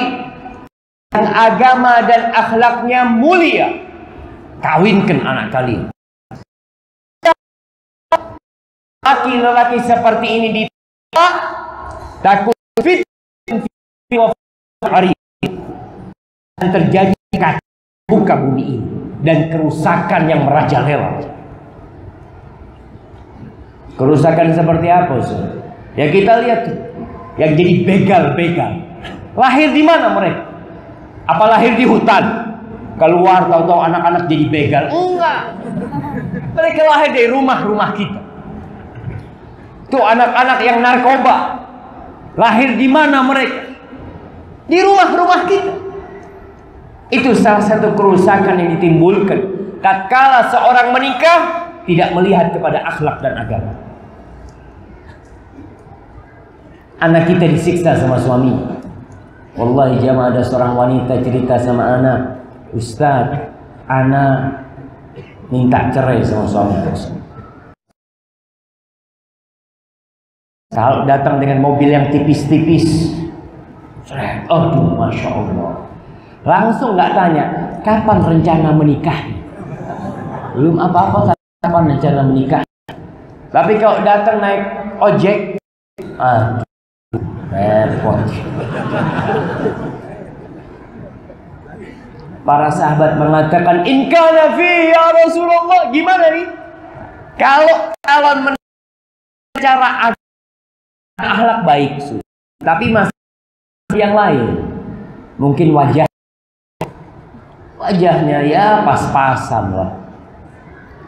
yang agama dan akhlaknya mulia, kawinkan anak kalian. Laki-laki seperti ini ditolak, takut fitnah hari dan terjadi buka bumi ini dan kerusakan yang merajalela. Kerusakan seperti apa, Ustaz? Ya kita lihat tuh, yang jadi begal-begal. Lahir di mana mereka? Apa lahir di hutan? Keluar tahu-tahu anak-anak jadi begal? Enggak. Mereka lahir dari rumah-rumah kita. Tuh anak-anak yang narkoba. Lahir di mana mereka? Di rumah-rumah kita. Itu salah satu kerusakan yang ditimbulkan tatkala seorang menikah tidak melihat kepada akhlak dan agama. Anak kita disiksa sama suami. Wallahi jamaah, ada seorang wanita cerita sama anak, "Ustaz, anak minta cerai sama suami." Kalau datang dengan mobil yang tipis-tipis, aduh, masya Allah. Langsung nggak tanya, kapan rencana menikah? Belum apa-apa, kapan rencana menikah. Tapi kalau datang naik ojek, repot. Para sahabat mengatakan, "In kana fi ya Rasulullah." Gimana nih? Kalau calon cara akhlak baik, tapi masih yang lain, mungkin wajahnya ya pas-pasan lah.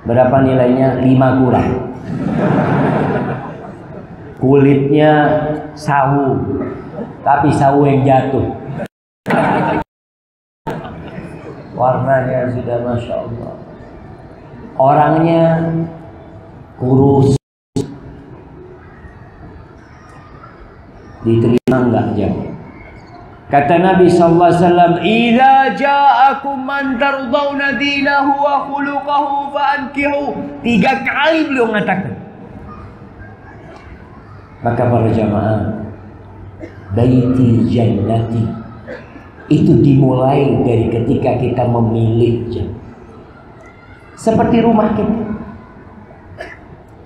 Berapa nilainya? 5 kurang. Kulitnya sawu, tapi sawu yang jatuh. Warnanya sudah masya Allah. Orangnya kurus. Diterima enggak jawab? Kata Nabi sallallahu alaihi wasallam, "Idza ja'akum man tardawna dinahu wa khuluquhu fa'ankihu." 3 kali beliau mengatakan. Maka para jamaah, baiti jannati itu dimulai dari ketika kita memilih jannah. Seperti rumah kita.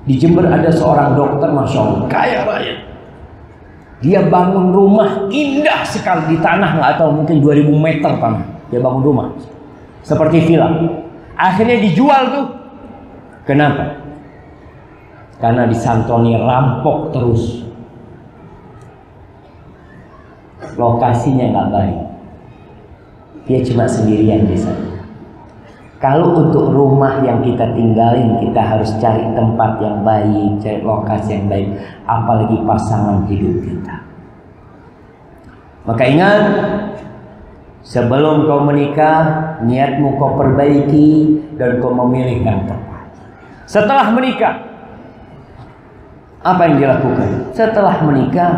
Di Jember ada seorang dokter, masya Allah, kaya raya. Dia bangun rumah indah sekali di tanah, nggak tahu mungkin 2000 meter tanah. Dia bangun rumah seperti villa. Akhirnya dijual tuh. Kenapa? Karena disantoni rampok terus. Lokasinya nggak baik. Dia cuma sendirian di sana. Kalau untuk rumah yang kita tinggalin, kita harus cari tempat yang baik, cari lokasi yang baik, apalagi pasangan hidup kita. Maka ingat, sebelum kau menikah, niatmu kau perbaiki dan kau memilih yang tepat. Setelah menikah, apa yang dilakukan? Setelah menikah,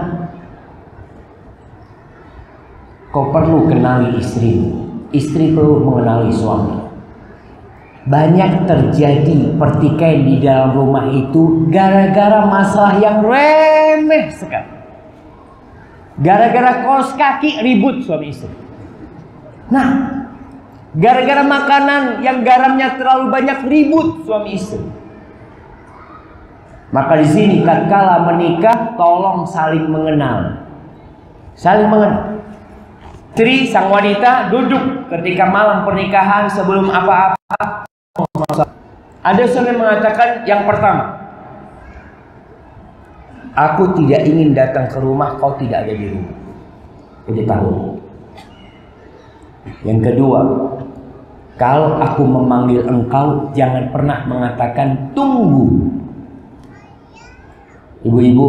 kau perlu kenali istrimu. Istri perlu mengenali suami. Banyak terjadi pertikaian di dalam rumah itu gara-gara masalah yang remeh sekali. Gara-gara kaos kaki ribut suami istri. Nah, gara-gara makanan yang garamnya terlalu banyak ribut suami istri. Maka di sini tatkala menikah, tolong saling mengenal. Saling mengenal. Istri sang wanita duduk ketika malam pernikahan sebelum apa-apa. Ada yang mengatakan yang pertama, aku tidak ingin datang ke rumah kau tidak ada di rumah. Jadi tahu. Yang kedua, kalau aku memanggil engkau jangan pernah mengatakan tunggu. Ibu-ibu,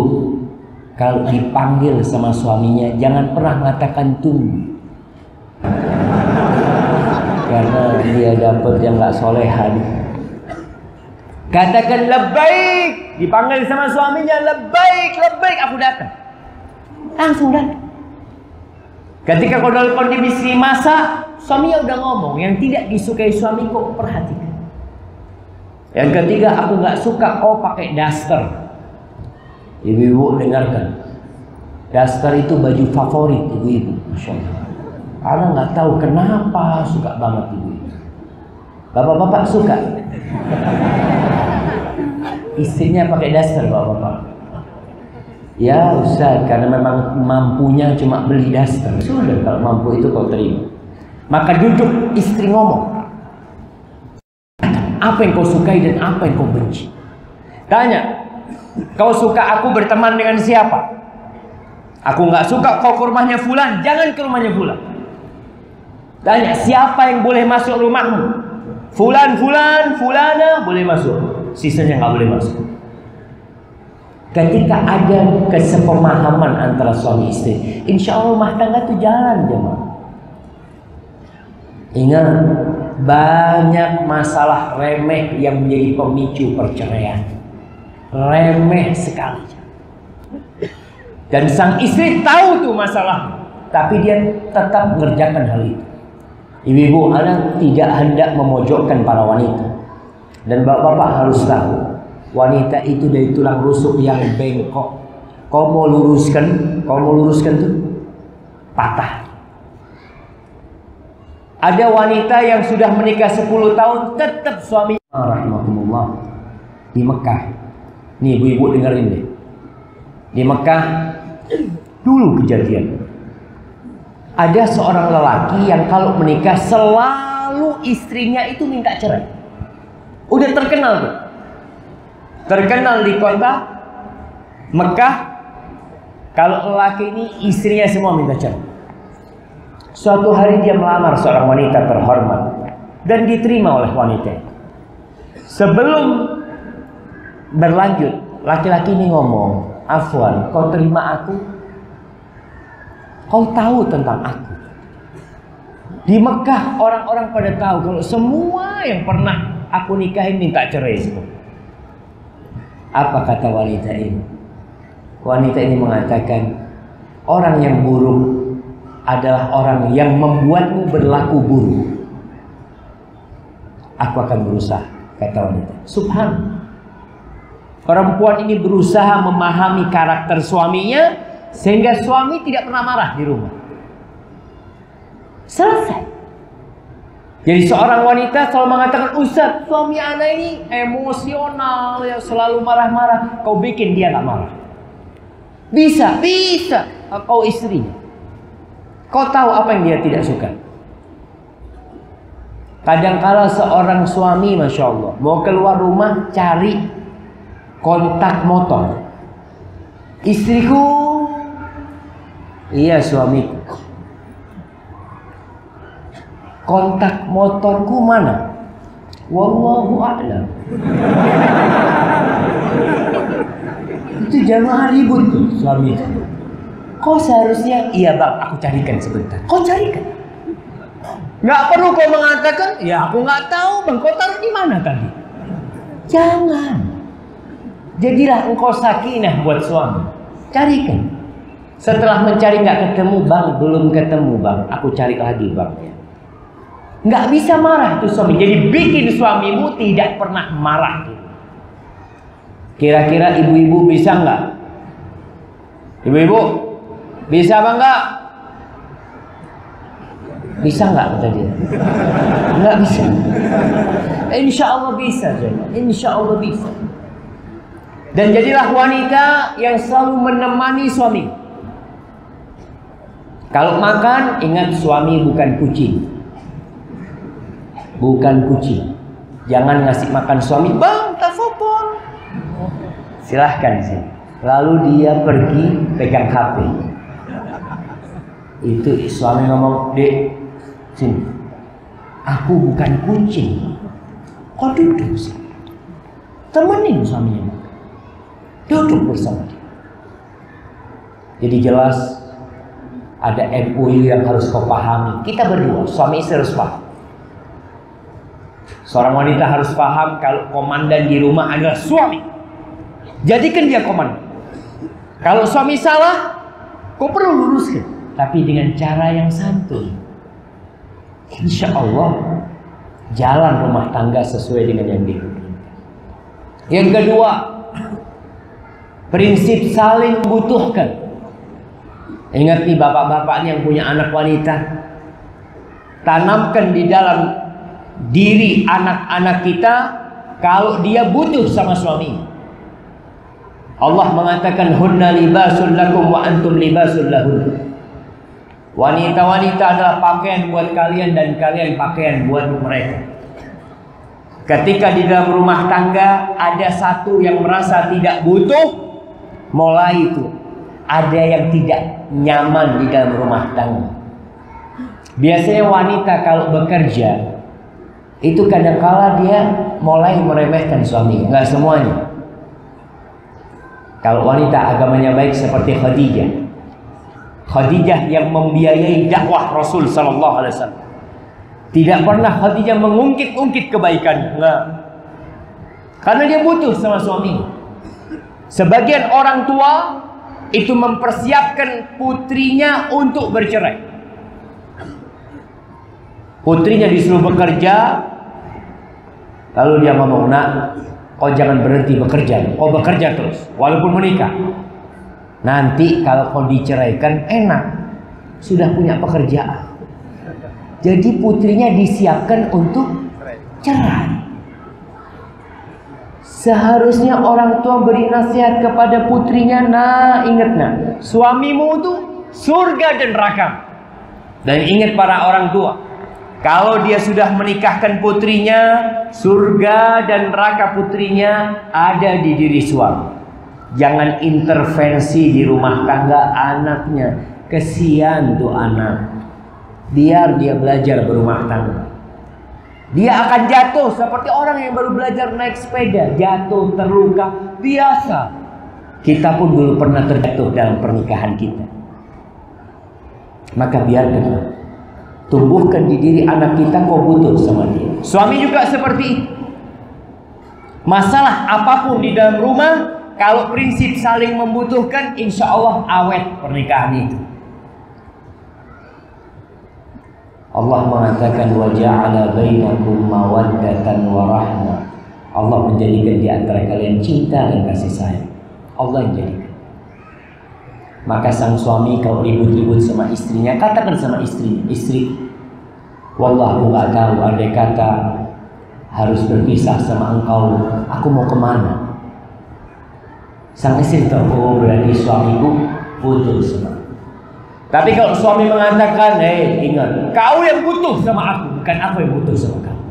kalau dipanggil sama suaminya jangan pernah mengatakan tunggu. Karena dia dapat yang gak solehan. Katakan labbaik. Dipanggil sama suaminya, labbaik, labbaik, aku datang. Langsung datang. Ketika kau dalam kondisi masak, suaminya udah ngomong, yang tidak disukai suami kau perhatikan. Yang ketiga, aku nggak suka kau pakai daster. Ibu-ibu dengarkan, daster itu baju favorit ibu-ibu, masya Allah. Ana nggak tahu kenapa suka banget ibu-ibu. Bapak-bapak suka. Istrinya pakai daster, bapak-bapak. Ya Ustaz, karena memang mampunya cuma beli daster. Sudah, kalau mampu itu kau terima. Maka duduk, istri ngomong. Apa yang kau sukai dan apa yang kau benci? Tanya, kau suka aku berteman dengan siapa? Aku nggak suka kau ke rumahnya fulan, jangan ke rumahnya fulan. Tanya, siapa yang boleh masuk rumahmu? Fulan, fulana boleh masuk. Sisanya nggak boleh masuk. Ketika ada kesepemahaman antara suami istri, insya Allah rumah tangga itu jalan, jemaah. Ingat, banyak masalah remeh yang menjadi pemicu perceraian. Remeh sekali. Dan sang istri tahu tuh masalah, tapi dia tetap mengerjakan hal itu. Ibu-ibu, anak tidak hendak memojokkan para wanita. Dan bapak-bapak harus tahu, wanita itu dari tulang rusuk yang bengkok. Kau mau luruskan tuh patah. Ada wanita yang sudah menikah 10 tahun tetap suami. Rahmatullah. Di Mekah. Nih ibu-ibu dengerin deh. Di Mekah dulu kejadian. Ada seorang lelaki yang kalau menikah selalu istrinya itu minta cerai. Udah terkenal tuh. Terkenal di kota Mekah, kalau lelaki ini istrinya semua minta cerai. Suatu hari dia melamar seorang wanita terhormat dan diterima oleh wanita. Sebelum berlanjut, laki-laki ini ngomong, "Afwan, kau terima aku? Kau tahu tentang aku." Di Mekah orang-orang pada tahu kalau semua yang pernah aku nikahin minta cerai semua. Apa kata wanita ini? Wanita ini mengatakan, orang yang buruk adalah orang yang membuatmu berlaku buruk. Aku akan berusaha, kata wanita. Subhanallah. Perempuan ini berusaha memahami karakter suaminya sehingga suami tidak pernah marah di rumah. Selesai. Jadi seorang wanita selalu mengatakan, "Ustaz, suami anak ini emosional, ya selalu marah-marah." Kau bikin dia nggak marah. Bisa. Kau istrinya. Kau tahu apa yang dia tidak suka. Kadang-kala seorang suami, masya Allah, mau keluar rumah cari kontak motor. Istriku, iya suamiku. Kontak motorku mana? Wallahu a'lam. Itu jamaah ribut tuh suami. Kau seharusnya, iya bang, aku carikan sebentar. Kau carikan. Nggak perlu kau mengatakan, ya aku nggak tahu bang, kau taruh di mana tadi? Jangan. Jadilah engkau sakinah buat suami. Carikan. Setelah mencari nggak ketemu, bang, belum ketemu bang, aku cari lagi bang. Nggak bisa marah tuh suami. Jadi bikin suamimu tidak pernah marah. Kira-kira ibu-ibu bisa nggak? Ibu-ibu bisa apa enggak? Bisa nggak kata dia? Nggak bisa. Insya Allah bisa. Insya Allah bisa. Dan jadilah wanita yang selalu menemani suami. Kalau makan, ingat suami bukan kucing. Bukan kucing. Jangan ngasih makan suami, bang, telepon. Silahkan sih. Lalu dia pergi pegang HP. Itu suami ngomong, "Dek, sini. Aku bukan kucing. Kau duduk sih. Temenin suaminya. Duduk bersama dia." Jadi jelas ada MOU yang harus kau pahami. Kita berdua, suami istri harus paham. Seorang wanita harus paham kalau komandan di rumah adalah suami. Jadikan dia komandan. Kalau suami salah, kau perlu luruskan. tapi dengan cara yang santun. Insya Allah jalan rumah tangga sesuai dengan yang diinginkan. Yang kedua, prinsip saling membutuhkan. Ingat nih bapak-bapak yang punya anak wanita, tanamkan di dalam diri anak-anak kita kalau dia butuh sama suami. Allah mengatakan hunna libasul lakum wa antum libasul lahun. Wanita-wanita adalah pakaian buat kalian dan kalian pakaian buat mereka. Ketika di dalam rumah tangga ada satu yang merasa tidak butuh, mulai itu ada yang tidak nyaman di dalam rumah tangga. Biasanya wanita kalau bekerja itu kadang-kala dia mulai meremehkan suami. Enggak semuanya. Kalau wanita agamanya baik seperti Khadijah yang membiayai dakwah Rasul sallallahu alaihi wasallam. Tidak pernah Khadijah mengungkit-ungkit kebaikan. Enggak. Karena dia butuh sama suami. Sebagian orang tua itu mempersiapkan putrinya untuk bercerai. Putrinya disuruh bekerja, lalu dia ngomong, nak, kau jangan berhenti bekerja, kau bekerja terus, walaupun menikah. Nanti kalau kau diceraikan enak, sudah punya pekerjaan. Jadi putrinya disiapkan untuk cerai. Seharusnya orang tua beri nasihat kepada putrinya, nah ingat nak, suamimu itu surga dan neraka. Dan ingat para orang tua, kalau dia sudah menikahkan putrinya, surga dan neraka putrinya ada di diri suami. Jangan intervensi di rumah tangga anaknya. Kesian tuh anak. Biar dia belajar berumah tangga. Dia akan jatuh seperti orang yang baru belajar naik sepeda. Jatuh, terluka, biasa. Kita pun dulu pernah terjatuh dalam pernikahan kita. Maka biarkan. Tumbuhkan di diri anak kita kau butuh sama dia. Suami juga seperti itu. Masalah apapun di dalam rumah, kalau prinsip saling membutuhkan, insya Allah awet pernikahan itu. Allah mengatakan wa ja'ala bainakum mawaddatan wa rahmah. Allah menjadikan di antara kalian cinta dan kasih sayang. Allah yang jadikan. Maka sang suami kalau ribut-ribut sama istrinya, katakan sama istrinya, istri, wallahu nggak tahu, andai kata harus berpisah sama engkau, aku mau kemana? Sang istri tahu, oh berarti suamiku butuh sama. Tapi kalau suami mengatakan, ingat, kau yang butuh sama aku, bukan aku yang butuh sama kamu.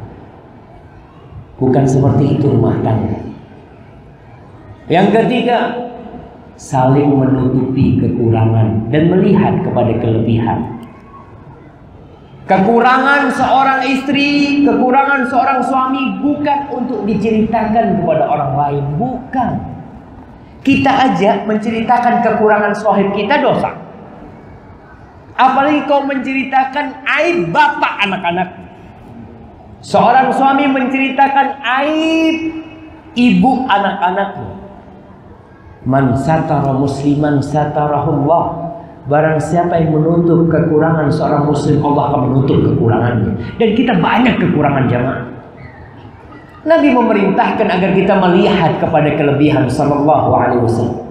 Bukan seperti itu rumah tangga. Yang ketiga, saling menutupi kekurangan dan melihat kepada kelebihan. Kekurangan seorang istri, kekurangan seorang suami bukan untuk diceritakan kepada orang lain, bukan. Kita aja menceritakan kekurangan suami kita dosa. Apalagi kau menceritakan aib bapak anak-anak. Seorang suami menceritakan aib ibu anak-anaknya. Man satara musliman satarahullah. Barang siapa yang menutup kekurangan seorang muslim, Allah akan menutup kekurangannya. Dan kita banyak kekurangan jamaah. Nabi memerintahkan agar kita melihat kepada kelebihan sallallahu alaihi wasallam.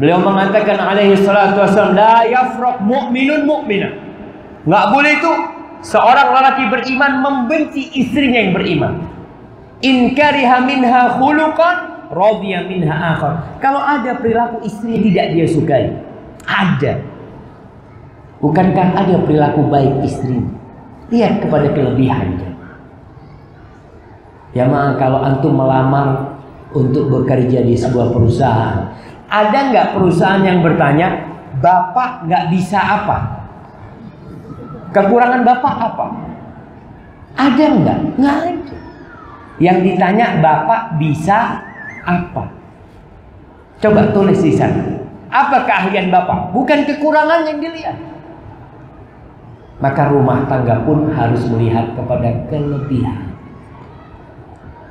Beliau mengatakan alaihi salatu wasallam, la yafraq mu'minun mu'minah. Enggak boleh itu seorang lelaki beriman membenci istrinya yang beriman. In kariha minha khuluqan radiya minha akhar. Kalau ada perilaku istri tidak dia sukai, ada. Bukankah ada perilaku baik istri? Lihat kepada kelebihannya. Ya maaf, kalau antum melamar untuk bekerja di sebuah perusahaan, ada nggak perusahaan yang bertanya, bapak nggak bisa apa? Kekurangan bapak apa? Ada nggak? Nggak ada. Yang ditanya, bapak bisa apa? Coba tulis di sana. Apa keahlian bapak? Bukan kekurangan yang dilihat. Maka rumah tangga pun harus melihat kepada kelebihan.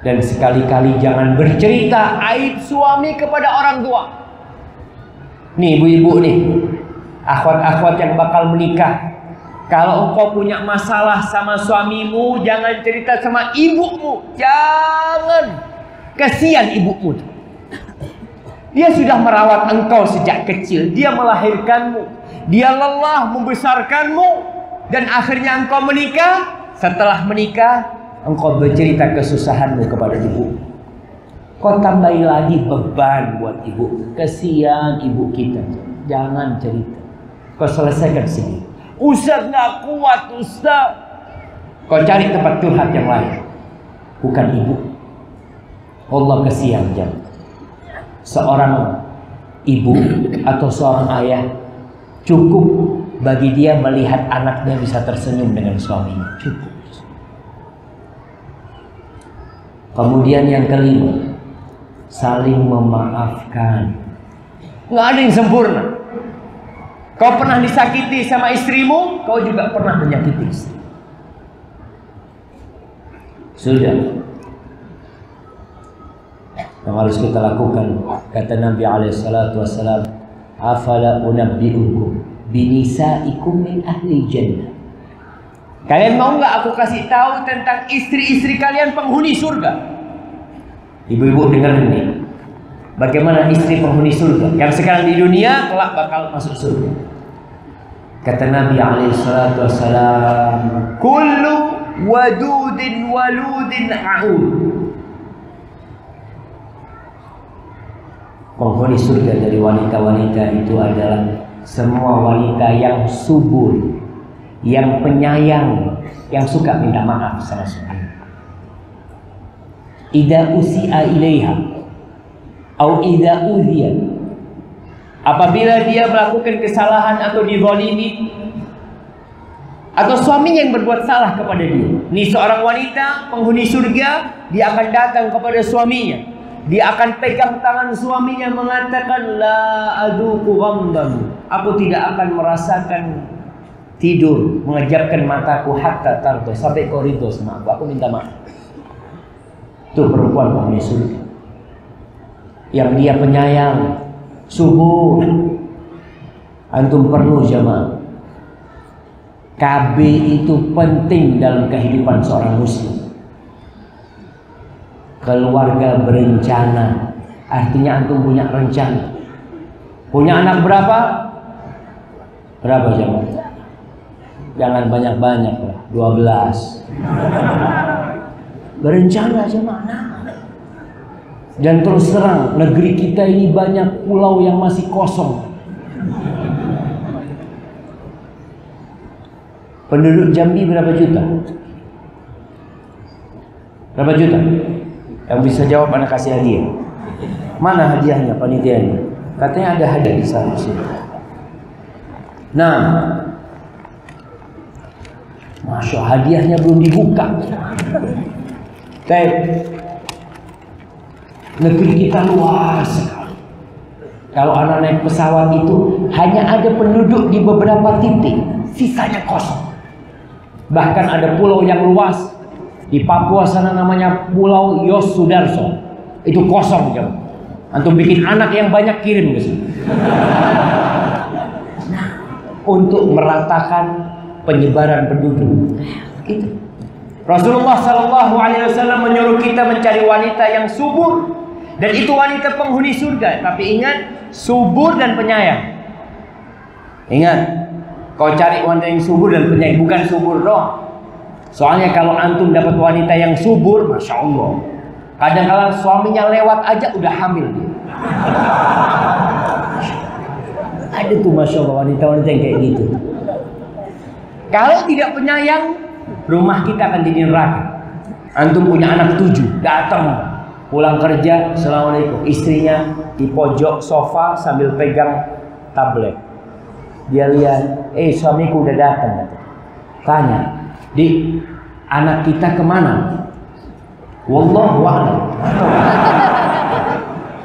Dan sekali-kali jangan bercerita aib suami kepada orang tua. Nih ibu-ibu nih, Akhwat-akhwat yang bakal menikah, kalau engkau punya masalah sama suamimu, jangan cerita sama ibumu. Jangan. Kasihan ibumu. Dia sudah merawat engkau sejak kecil. Dia melahirkanmu. Dia lelah membesarkanmu. Dan akhirnya engkau menikah. Setelah menikah, engkau bercerita kesusahanmu kepada ibu. Kau tambahi lagi beban buat ibu. Kasihan ibu kita. Jangan cerita. Kau selesaikan sendiri. Ustaz nggak kuat, Ustaz. Kau cari tempat curhat yang lain. Bukan ibu. Allah kasihan jam. Seorang ibu atau seorang ayah cukup bagi dia melihat anaknya bisa tersenyum dengan suaminya. Cukup. Kemudian yang kelima, saling memaafkan. Nggak ada yang sempurna. Kau pernah disakiti sama istrimu, kau juga pernah menyakiti istri. Sudah. Yang harus kita lakukan, kata Nabi SAW, afala unabbi'ukum binisaikum min ahli jannah. Kalian mau nggak aku kasih tahu tentang istri-istri kalian penghuni surga? Ibu-ibu dengar ini. Bagaimana istri penghuni surga yang sekarang di dunia kelak bakal masuk surga. Kata Nabi SAW, kullu wadudin waludin a'ud. Penghuni surga dari wanita-wanita itu adalah semua wanita yang subur, yang penyayang, yang suka minta maaf sama suami. Idza usi'a ilaiha au idza udhiya, apabila dia melakukan kesalahan atau dizalimi, atau suaminya yang berbuat salah kepada dia. Ini seorang wanita penghuni surga, dia akan datang kepada suaminya. Dia akan pegang tangan suaminya mengatakan, la aduku ghamdan, aku tidak akan merasakan tidur, mengejapkan mataku hatta tardo, sampai kau ridho sama aku minta maaf. Itu perempuan penghuni surga yang dia penyayang, subur. Antum perlu jamaah, KB itu penting dalam kehidupan seorang muslim. Keluarga berencana, artinya antum punya rencana. Punya anak berapa? Berapa jamaah? Jangan banyak-banyak lah, 12. Berencana jamaah. Dan terus terang, negeri kita ini banyak pulau yang masih kosong. Penduduk Jambi berapa juta? Berapa juta? Yang bisa jawab anak kasih hadiah. Mana hadiahnya panitianya? Katanya ada hadiah di sana sini. Nah, masya hadiahnya belum dibuka. Negeri kita luas sekali. Kalau anak naik pesawat itu hanya ada penduduk di beberapa titik, sisanya kosong. Bahkan ada pulau yang luas di Papua sana namanya Pulau Yos Sudarso, itu kosong jam. Antum bikin anak yang banyak kirim ke sini. Nah, untuk meratakan penyebaran penduduk. Gitu. Rasulullah SAW menyuruh kita mencari wanita yang subur, dan itu wanita penghuni surga. Tapi ingat, subur dan penyayang. Ingat, kau cari wanita yang subur dan penyayang, bukan subur doang. Soalnya kalau antum dapat wanita yang subur, masya Allah, kadang-kadang suaminya lewat aja udah hamil dia. Ada tuh masya Allah wanita-wanita yang kayak gitu. Kalau tidak penyayang, rumah kita akan jadi neraka. Antum punya anak 7, datang pulang kerja, assalamualaikum, istrinya di pojok sofa sambil pegang tablet. Dia lihat, suamiku udah datang. Tanya, di anak kita kemana? Wallahu a'lam.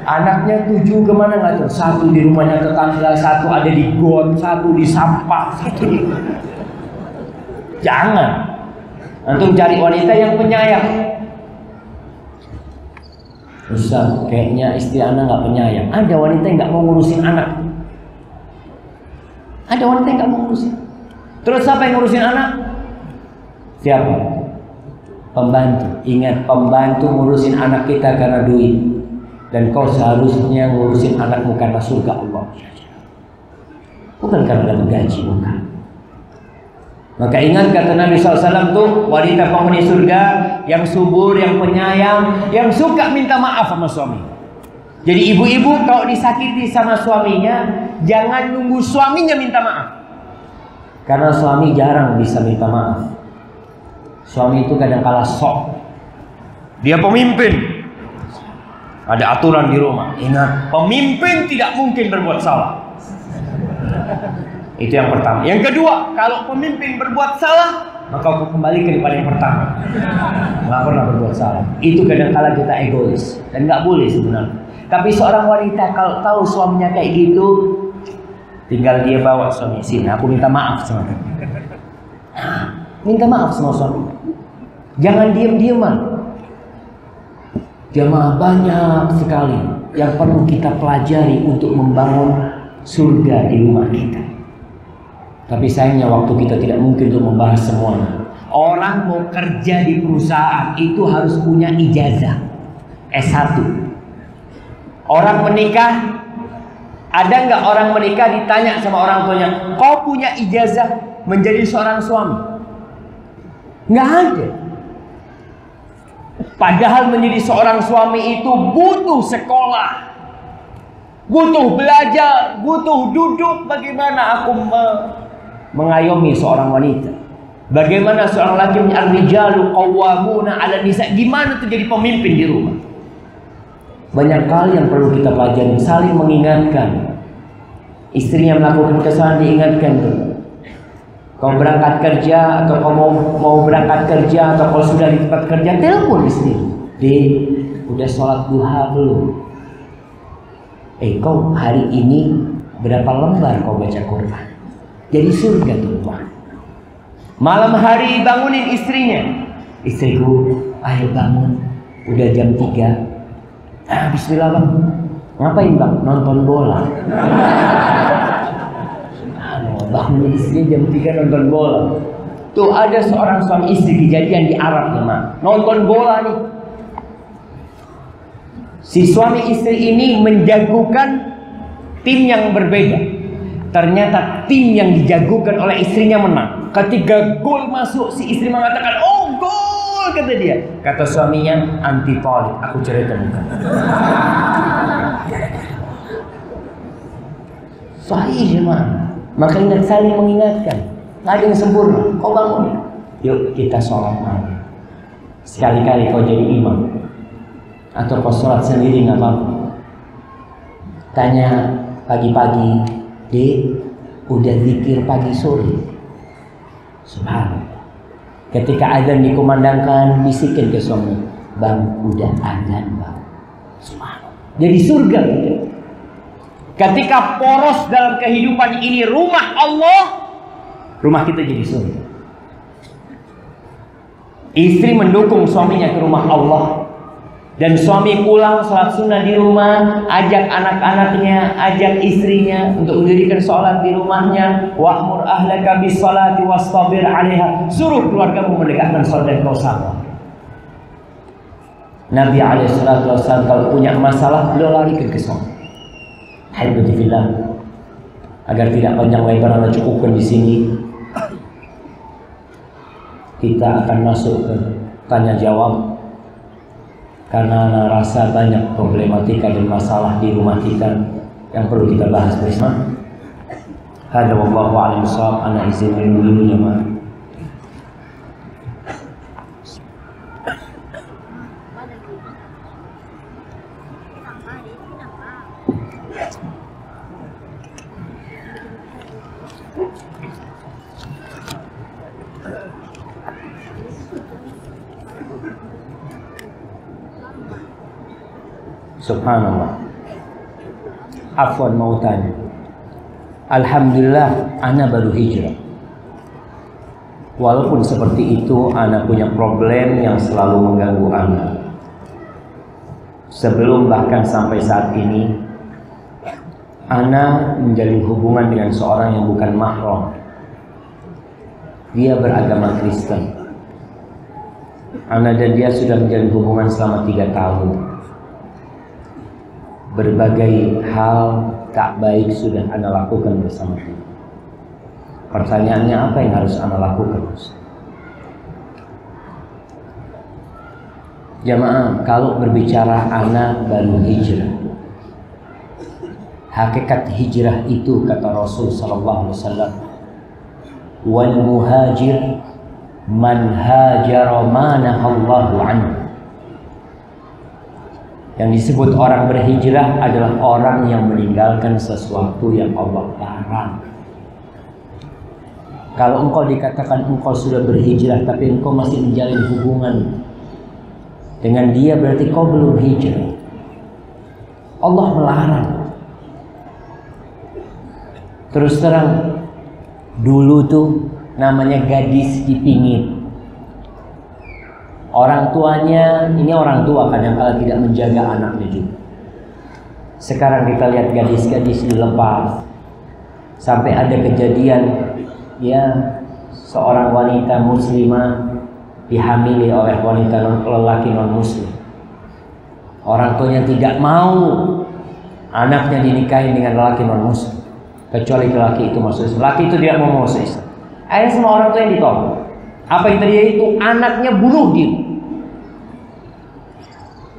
Anaknya 7 kemana nggak tahu. 1 di rumahnya tetangga, 1 ada di got, 1 di sampah, 1 di... Jangan. Antum cari wanita yang penyayang. Ustaz, kayaknya istri anak nggak penyayang. Ada wanita yang nggak mau ngurusin anak. Ada wanita yang nggak mau ngurusin. Terus siapa yang ngurusin anak? Siapa? Pembantu. Ingat, pembantu ngurusin anak kita karena duit. Dan kau seharusnya ngurusin anakmu karena surga Allah. Bukan karena dapat gaji, bukan. Maka ingat kata Nabi SAW tuh, wanita penghuni surga yang subur, yang penyayang, yang suka minta maaf sama suami. Jadi ibu-ibu kalau disakiti sama suaminya, jangan nunggu suaminya minta maaf. Karena suami jarang bisa minta maaf. Suami itu kadang kala sok. Dia pemimpin. Ada aturan di rumah. Ingat, pemimpin tidak mungkin berbuat salah. Itu yang pertama. Yang kedua, kalau pemimpin berbuat salah, maka aku kembalikan kepada yang pertama. Nggak pernah berbuat salah. Itu kadang-kala kita egois dan nggak boleh sebenarnya. Tapi seorang wanita kalau tahu suaminya kayak gitu, tinggal dia bawa suami sini. Aku minta maaf sama dia. Minta maaf sama suami. Jangan diam-diaman. Jamaah, banyak sekali yang perlu kita pelajari untuk membangun surga di rumah kita. Tapi sayangnya waktu kita tidak mungkin untuk membahas semuanya. Orang mau kerja di perusahaan itu harus punya ijazah S1. Orang menikah, ada nggak orang menikah ditanya sama orang tuanya, kau punya ijazah menjadi seorang suami? Nggak ada. Padahal menjadi seorang suami itu butuh sekolah, butuh belajar, butuh duduk. Bagaimana aku mengayomi seorang wanita? Bagaimana seorang laki ar-rijalu qawwamuna 'ala nisa? Gimana tuh jadi pemimpin di rumah? Banyak hal yang perlu kita pelajari, saling mengingatkan. Istri yang melakukan kesalahan diingatkan tuh. Kau berangkat kerja atau kau mau berangkat kerja atau kau sudah di tempat kerja, telepon istri. Udah sholat duha belum? Kau hari ini berapa lembar kau baca Quran? Jadi surga tuh rumah. Malam hari bangunin istrinya. Istriku, ayo bangun. Udah jam 3. Bismillah bang. Ngapain bang? Nonton bola. Bangun istri jam 3 nonton bola. Tuh ada seorang suami istri kejadian di Arab teman. Nonton bola nih. Si suami istri ini menjagokan tim yang berbeda. Ternyata tim yang dijagokan oleh istrinya menang. Ketika gol masuk, si istri mengatakan, oh gol, kata dia. Kata suaminya, anti tolik, aku ceraikan kamu. Sahih jemaah. Maka ingat, saling mengingatkan. Nggak ada yang sempurna. Kau bangun. Yuk kita sholat malam. Sekali-kali kau jadi imam. Atau kau sholat sendiri nggak apa-apa. Tanya pagi-pagi, Dek, udah zikir pagi sore? Subhanallah. Ketika azan dikumandangkan, bisikin ke suami, bang, udah azan bang. Subhanallah. Jadi surga gitu. Ketika poros dalam kehidupan ini rumah Allah, rumah kita jadi surga. Istri mendukung suaminya ke rumah Allah. Dan suami pulang sholat sunnah di rumah, ajak anak-anaknya, ajak istrinya untuk mendirikan sholat di rumahnya. Wa'mur ahlaka bis sholati wastabir 'alaiha. Suruh keluargamu menegakkan sholat dan kau sabar. Nabi SAW kalau punya masalah, beliau larikan ke suami. Alhamdulillah. Agar tidak panjang lebar, Anda cukupkan di sini. Kita akan masuk ke tanya jawab. Karena Anda rasa banyak problematika dan masalah di rumah kita yang perlu kita bahas bersama. Hada wallahu a'lam bishawab. Ana izin dulu jemaah. Subhanallah. Afwan mau tanya. Alhamdulillah, ana baru hijrah. Walaupun seperti itu, ana punya problem yang selalu mengganggu ana. Sebelum bahkan sampai saat ini, ana menjalin hubungan dengan seorang yang bukan mahram. Dia beragama Kristen. Ana dan dia sudah menjalin hubungan selama 3 tahun. Berbagai hal tak baik sudah ana lakukan bersama dia. Pertanyaannya, apa yang harus ana lakukan? Jamaah, kalau berbicara ana baru hijrah, hakikat hijrah itu kata Rasul sallallahu alaihi wasallam, wal muhajir man hajara ma nahallahu anhu. Yang disebut orang berhijrah adalah orang yang meninggalkan sesuatu yang Allah larang. Kalau engkau dikatakan engkau sudah berhijrah tapi engkau masih menjalin hubungan dengan dia, berarti kau belum hijrah. Allah melarang. Terus terang, dulu tuh namanya gadis di pinggir. Orang tuanya, ini orang tua kadang-kadang tidak menjaga anaknya juga. Sekarang kita lihat gadis-gadis dilepas. Sampai ada kejadian, ya, seorang wanita muslimah dihamili oleh wanita lelaki non muslim. Orang tuanya tidak mau anaknya dinikahi dengan lelaki non muslim, kecuali lelaki itu masuk Islam. Lelaki itu tidak mau masuk Islam. Akhirnya semua orang tua yang ditolak. Apa yang terjadi itu anaknya bunuh diri.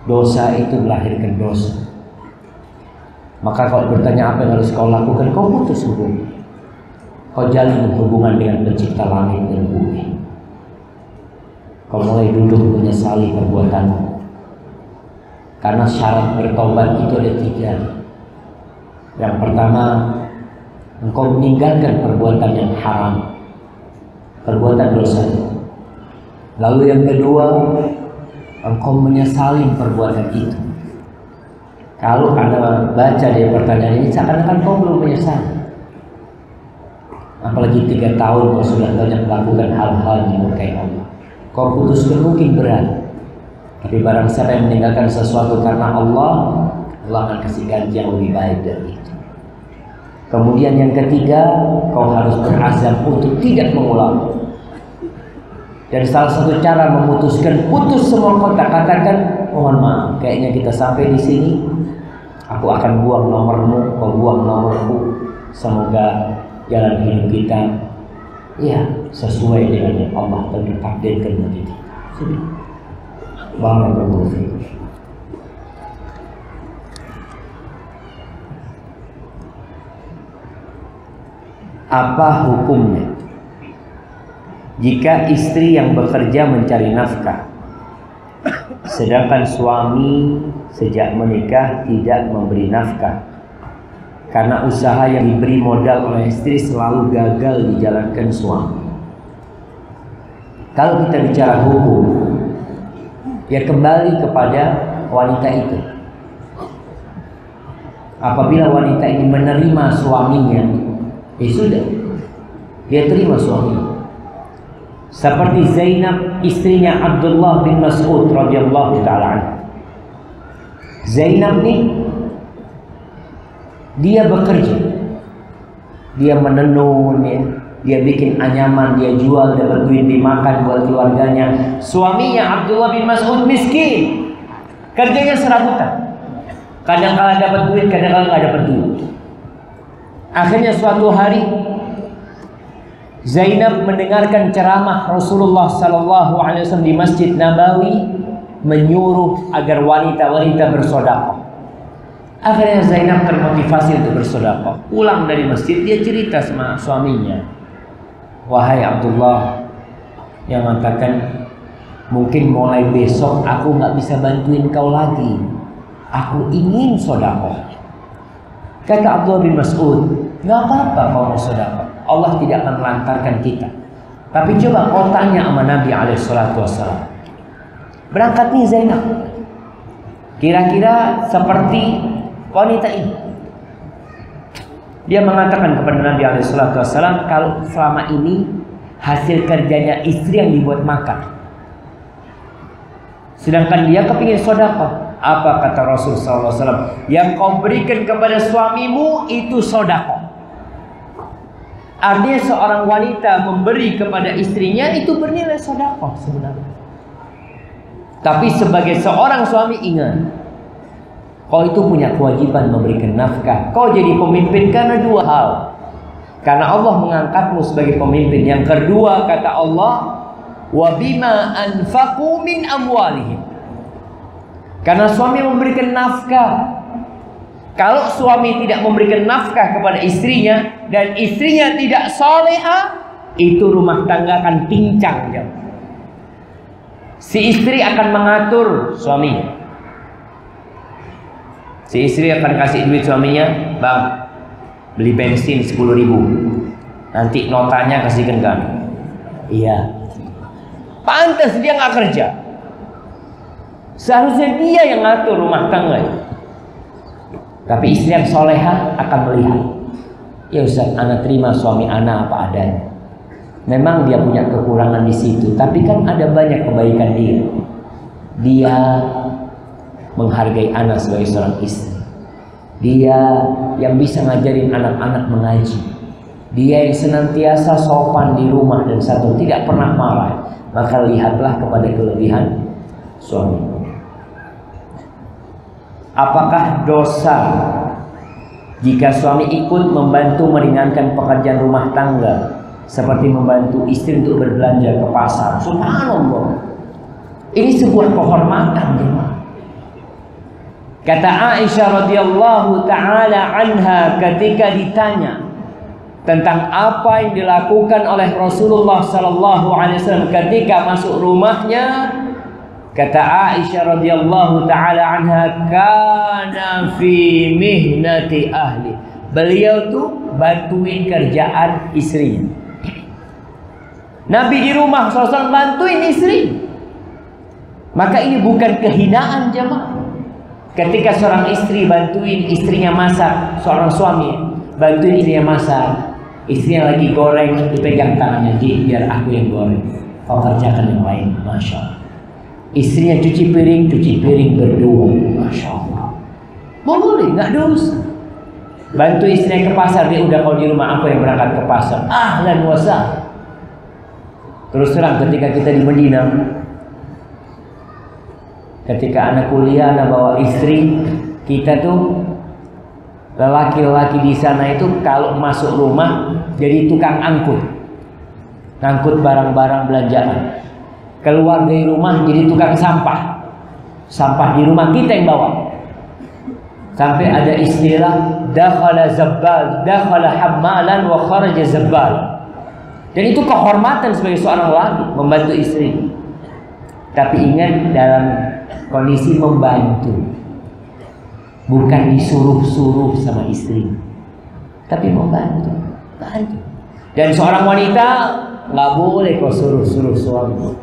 Dosa itu melahirkan dosa. Maka kalau bertanya apa yang harus kau lakukan, kau putus hubungan. Kau jalin hubungan dengan pencipta langit dan bumi. Kau mulai duduk menyesali perbuatanmu. Karena syarat bertobat itu ada 3. Yang pertama, engkau meninggalkan perbuatan yang haram, perbuatan dosa. Lalu yang kedua, engkau menyesali perbuatan itu. Kalau Anda baca dari pertanyaan ini, seakan-akan kau belum menyesali. Apalagi 3 tahun kau sudah banyak melakukan hal-hal yang dimurkai Allah. Kau putuskan mungkin berat, tapi barang siapa yang meninggalkan sesuatu karena Allah, Allah akan kasih ganti yang lebih baik dari itu. Kemudian yang ketiga, kau harus berazam untuk tidak mengulang. Dan salah satu cara memutuskan putus semua kontak, katakan mohon maaf, kayaknya kita sampai di sini. Aku akan buang nomormu, kau buang nomorku. Semoga jalan hidup kita ya sesuai dengan yang Allah telah takdirkan bagi kita. Barakallahu fiik. Apa hukumnya jika istri yang bekerja mencari nafkah, sedangkan suami sejak menikah tidak memberi nafkah karena usaha yang diberi modal oleh istri selalu gagal dijalankan suami? Kalau kita bicara hukum, ya kembali kepada wanita itu. Apabila wanita ini menerima suaminya, ya sudah, dia terima suaminya. Seperti Zainab, istrinya Abdullah bin Mas'ud radhiyallahu taala anhu. Zainab nih, dia bekerja, dia menenun, dia bikin anyaman, dia jual, dapat duit dimakan buat keluarganya. Suaminya Abdullah bin Mas'ud miskin, kerjanya serabutan, kadang-kala dapat duit, kadang-kala nggak dapat duit. Akhirnya suatu hari Zainab mendengarkan ceramah Rasulullah sallallahu alaihi wasallam di Masjid Nabawi, menyuruh agar wanita-wanita bersedekah. Akhirnya Zainab termotivasi untuk bersedekah. Pulang dari masjid, dia cerita sama suaminya, wahai Abdullah, yang mengatakan mungkin mulai besok aku nggak bisa bantuin kau lagi, aku ingin sedekah. Kata Abdullah bin Mas'ud, nggak apa-apa kau mau sedekah, Allah tidak akan melantarkan kita. Tapi coba kau tanya sama Nabi SAW. Berangkat nih Zainab, kira-kira seperti wanita ini. Dia mengatakan kepada Nabi SAW, kalau selama ini hasil kerjanya istri yang dibuat makan, sedangkan dia kepingin sedekah, Apa kata Rasul SAW? Yang kau berikan kepada suamimu itu sedekah. Artinya seorang wanita memberi kepada istrinya itu bernilai sedekah sebenarnya. Tapi sebagai seorang suami ingat, kau itu punya kewajiban memberikan nafkah. Kau jadi pemimpin karena dua hal. Karena Allah mengangkatmu sebagai pemimpin. Yang kedua kata Allah, wa bima anfaqu min amwalihim. Karena suami memberikan nafkah. Kalau suami tidak memberikan nafkah kepada istrinya dan istrinya tidak salehah, itu rumah tangga akan pincang. Si istri akan mengatur suaminya. Si istri akan kasih duit suaminya, bang, beli bensin 10.000. Nanti notanya kasihkan kan? Iya. Pantas dia nggak kerja. Seharusnya dia yang ngatur rumah tangga. Tapi istri yang solehah akan melihat, ya Ustaz, anak terima suami anak apa adanya. Memang dia punya kekurangan di situ, tapi kan ada banyak kebaikan dia. Dia menghargai anak sebagai seorang istri. Dia yang bisa ngajarin anak-anak mengaji. Dia yang senantiasa sopan di rumah dan satu tidak pernah marah. Maka lihatlah kepada kelebihan suami. Apakah dosa jika suami ikut membantu meringankan pekerjaan rumah tangga, seperti membantu istri untuk berbelanja ke pasar? Subhanallah, ini sebuah kehormatan. Kata Aisyah radhiyallahu taala anha ketika ditanya tentang apa yang dilakukan oleh Rasulullah sallallahu alaihi wasallam ketika masuk rumahnya, kata Aisyah radhiyallahu taala anha, kana fi mihnati ahli. Beliau tuh bantuin kerjaan istrinya. Nabi di rumah SAW bantuin istri. Maka ini bukan kehinaan jemaah. Ketika seorang istri bantuin istrinya masak, seorang suami bantuin istrinya masak, istrinya lagi goreng, dipegang tangannya, di biar aku yang goreng, kau kerjakan yang lain. Masya Allah. Istrinya cuci piring berdua. Masya Allah. Boleh, nggak dosa. Bantu istrinya ke pasar, dia udah kau di rumah, aku yang berangkat ke pasar. Ahlan wa sahlan. Terus terang ketika kita di Medina, ketika anak kuliah, anak bawa istri, kita tuh lelaki-lelaki di sana itu kalau masuk rumah jadi tukang angkut, ngangkut barang-barang belanjaan. Keluar dari rumah jadi tukang sampah. Sampah di rumah kita yang bawa. Sampai ada istilah dakhala zabbal, dakhala hammalan wa kharaja zabbal. Dan itu kehormatan sebagai seorang lelaki membantu istri. Tapi ingat dalam kondisi membantu. Bukan disuruh-suruh sama istri, tapi membantu. Dan seorang wanita nggak boleh kau suruh-suruh suami.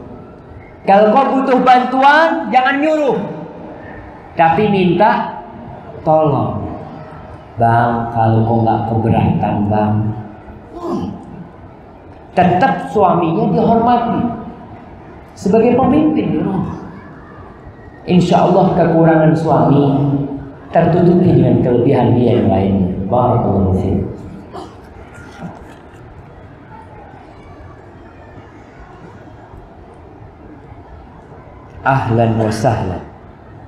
Kalau kau butuh bantuan, jangan nyuruh, tapi minta tolong. Bang, kalau kau nggak keberatan, bang, tetap suaminya dihormati sebagai pemimpin di rumah. Insya Allah kekurangan suami tertutupi dengan kelebihan dia yang lainnya. Barakallahu fiik. Ahlan wa sahlan.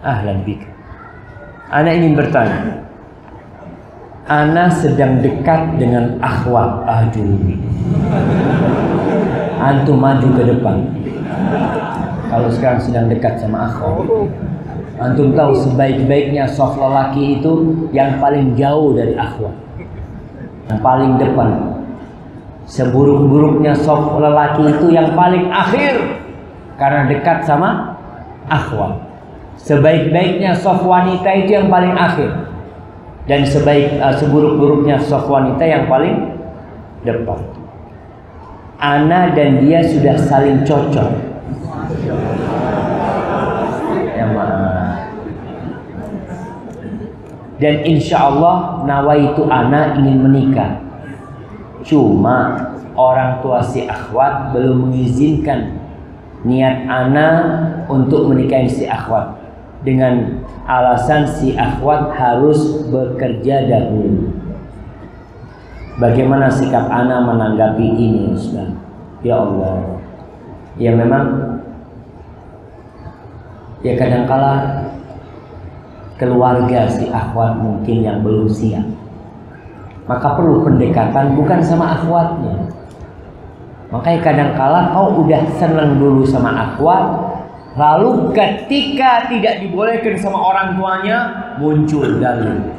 Ahlan bik. Ana ingin bertanya. Ana sedang dekat dengan akhwat. Aduh. Antum maju ke depan. Kalau sekarang sedang dekat sama akhwat. Antum tahu sebaik-baiknya soft lelaki itu yang paling jauh dari akhwat, yang paling depan. Seburuk-buruknya soft lelaki itu yang paling akhir karena dekat sama akhwat. Sebaik-baiknya soft wanita itu yang paling akhir, dan seburuk-buruknya soft wanita yang paling depan. Ana dan dia sudah saling cocok. Ya maaf. Dan insya Allah nawaitu ana ingin menikah. Cuma orang tua si akhwat belum mengizinkan niat ana untuk menikahi si akhwat. dengan alasan si akhwat harus bekerja dahulu. Bagaimana sikap ana menanggapi ini, Ustaz? Ya Allah, ya memang, ya kadangkala keluarga si akhwat mungkin yang belum siap, maka perlu pendekatan bukan sama akhwatnya. Makanya kadangkala kau udah seneng dulu sama akhwat, lalu ketika tidak dibolehkan sama orang tuanya, muncul dalil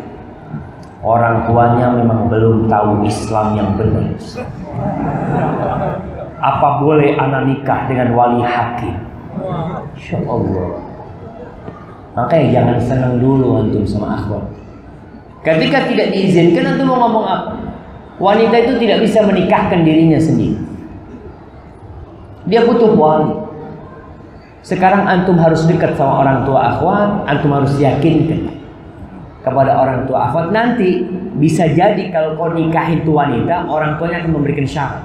orang tuanya memang belum tahu Islam yang benar. Apa boleh anak nikah dengan wali hakim? Insya Allah. Makanya jangan senang dulu antum sama akhwat. Ketika tidak diizinkan, antum mau ngomong apa? Wanita itu tidak bisa menikahkan dirinya sendiri. Dia butuh wali. Sekarang antum harus dekat sama orang tua akhwat, antum harus yakinkan kepada orang tua akhwat. Nanti bisa jadi kalau kau nikahin tuh wanita, orang tuanya akan memberikan syarat.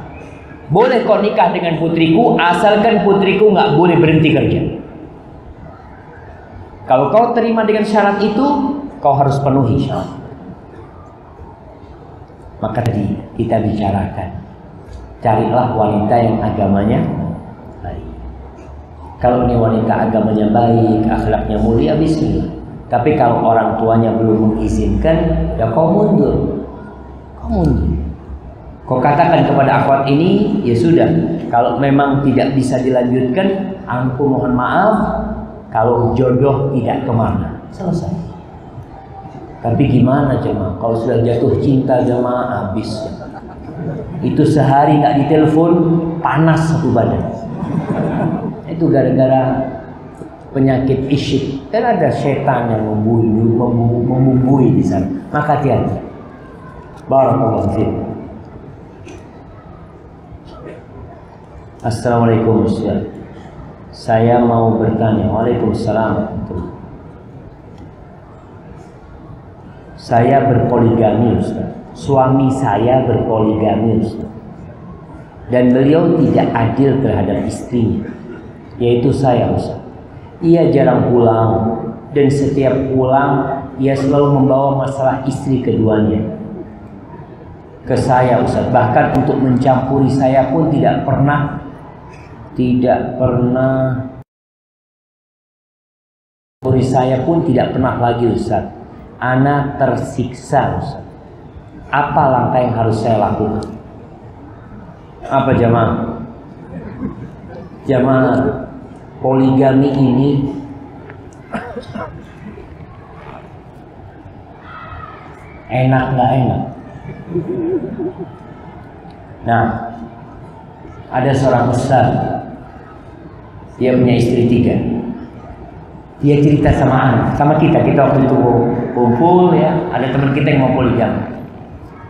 Boleh kau nikah dengan putriku, asalkan putriku nggak boleh berhenti kerja. Kalau kau terima dengan syarat itu, kau harus penuhi syarat. Maka tadi kita bicarakan, carilah wanita yang agamanya baik. Kalau ini wanita agamanya baik, akhlaknya mulia, bismillah. Tapi kalau orang tuanya belum mengizinkan, ya kau mundur. Kau mundur. Kau katakan kepada akhwat ini, ya sudah. Kalau memang tidak bisa dilanjutkan, aku mohon maaf. Kalau jodoh tidak kemana, selesai. Tapi gimana jemaah? Kalau sudah jatuh cinta jemaah, habis. Itu sehari nggak ditelepon, panas satu badan. Itu gara-gara penyakit isyik, dan ada setan yang membumbui di sana. Maka hati-hati. Barakallahu fiik. Assalamualaikum Ustaz. Saya mau bertanya. Waalaikumsalam. Saya berpoligami, Ustaz. Suami saya berpoligami, Ustaz. Dan beliau tidak adil terhadap istrinya, yaitu saya, Ustaz. Ia jarang pulang, dan setiap pulang ia selalu membawa masalah istri keduanya ke saya, Ustaz. Bahkan untuk mencampuri saya pun tidak pernah mencampuri saya pun tidak pernah lagi, Ustaz. Ana tersiksa, Ustaz. Apa langkah yang harus saya lakukan? Apa jamaah? Jamaah, poligami ini enak nggak enak? Nah, ada seorang ustaz, dia punya istri 3. Dia cerita sama kita waktu itu kumpul ya, ada teman kita yang mau poligami.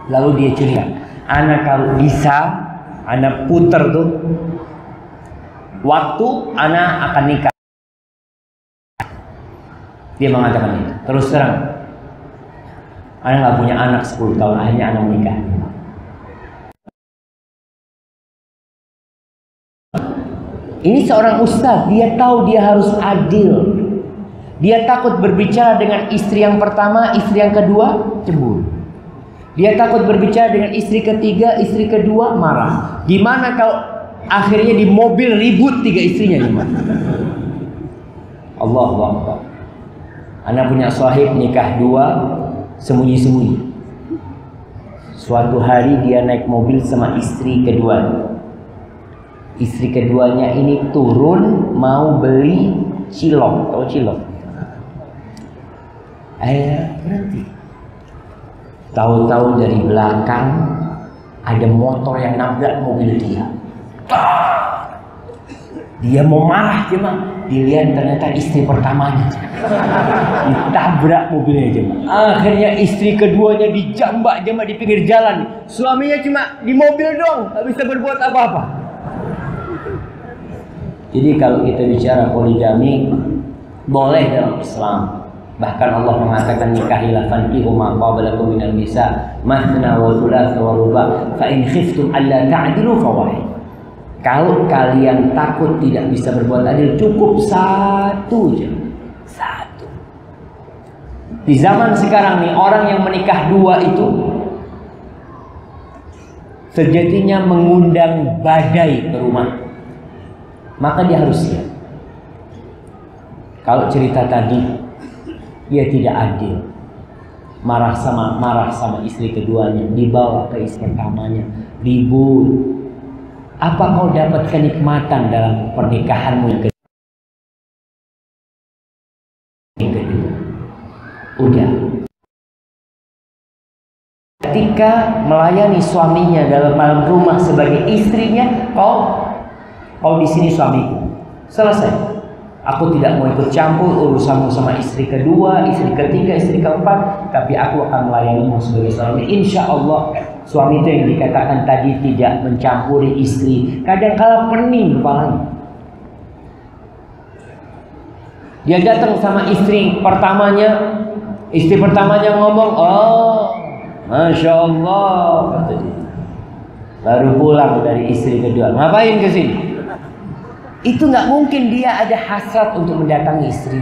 Lalu dia cerita, anak kalau bisa, anak puter tuh waktu anak akan nikah. Dia mengatakan itu. Terus terang, anak nggak punya anak 10 tahun, akhirnya anak menikah. Ini seorang ustaz, dia tahu dia harus adil. Dia takut berbicara dengan istri yang pertama, istri yang kedua cemburu. Dia takut berbicara dengan istri ketiga, istri kedua marah. Gimana kalau akhirnya di mobil ribut 3 istrinya gimana? Allahu Akbar. Anak punya sahib nikah 2 sembunyi-sembunyi. Suatu hari dia naik mobil sama istri kedua. Istri keduanya ini turun mau beli cilok, tahu cilok? Berhenti. Tahu-tahu dari belakang ada motor yang nabrak mobil dia. Dia mau marah cuma dilihat ternyata istri pertamanya ditabrak mobilnya cuma. Akhirnya istri keduanya dijambak di pinggir jalan. Suaminya cuma di mobil dong, nggak bisa berbuat apa-apa. Jadi kalau kita bicara poligami boleh dalam Islam. Bahkan Allah mengatakan nikahilah fankihu ma qablakum minan nisa mathna wa thulatha wa ruba' fa in khiftum alla ta'dilu fawahid. Kalau kalian takut tidak bisa berbuat adil, cukup 1 aja. 1. Di zaman sekarang nih, orang yang menikah dua itu sejatinya mengundang badai ke rumah. Maka dia harus siap. Kalau cerita tadi, dia tidak adil. Marah sama istri keduanya, dibawa ke istri pertamanya, ribut. Apa kau dapat kenikmatan dalam pernikahanmu yang kedua? Udah. Ketika melayani suaminya dalam rumah sebagai istrinya, kau di sini suamiku. Selesai. Aku tidak mau ikut campur urusanmu sama istri kedua, istri ketiga, istri keempat, tapi aku akan melayanimu sebagai suami. Insya Allah, suami itu yang dikatakan tadi tidak mencampuri istri. Kadang-kala pening kepalanya. Dia datang sama istri pertamanya. Istri pertamanya ngomong, oh, Masya Allah, kata dia. Baru pulang dari istri kedua. Ngapain ke sini? Itu nggak mungkin dia ada hasrat untuk mendatangi istri.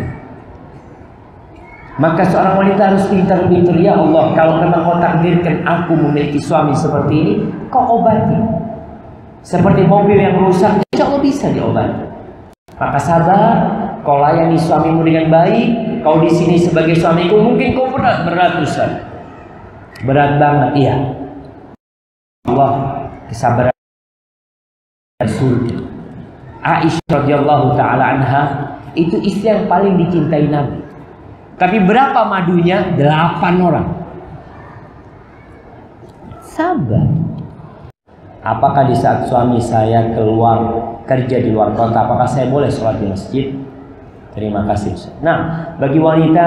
Maka seorang wanita harus pintar-pintar. Ya Allah, kalau memang kau takdirkan aku memiliki suami seperti ini, kau obati. Seperti mobil yang rusak, insya Allah bisa diobati. Maka sabar, kau layani suamimu dengan baik. Kau di sini sebagai suamiku, mungkin kau berat Ustaz. Berat banget, iya. Allah kesabaran surga. Aisyah radhiyallahu taala anha itu istri yang paling dicintai Nabi. Tapi berapa madunya? 8 orang. Sabar. Apakah di saat suami saya keluar kerja di luar kota, apakah saya boleh sholat di masjid? Terima kasih. Nah, bagi wanita,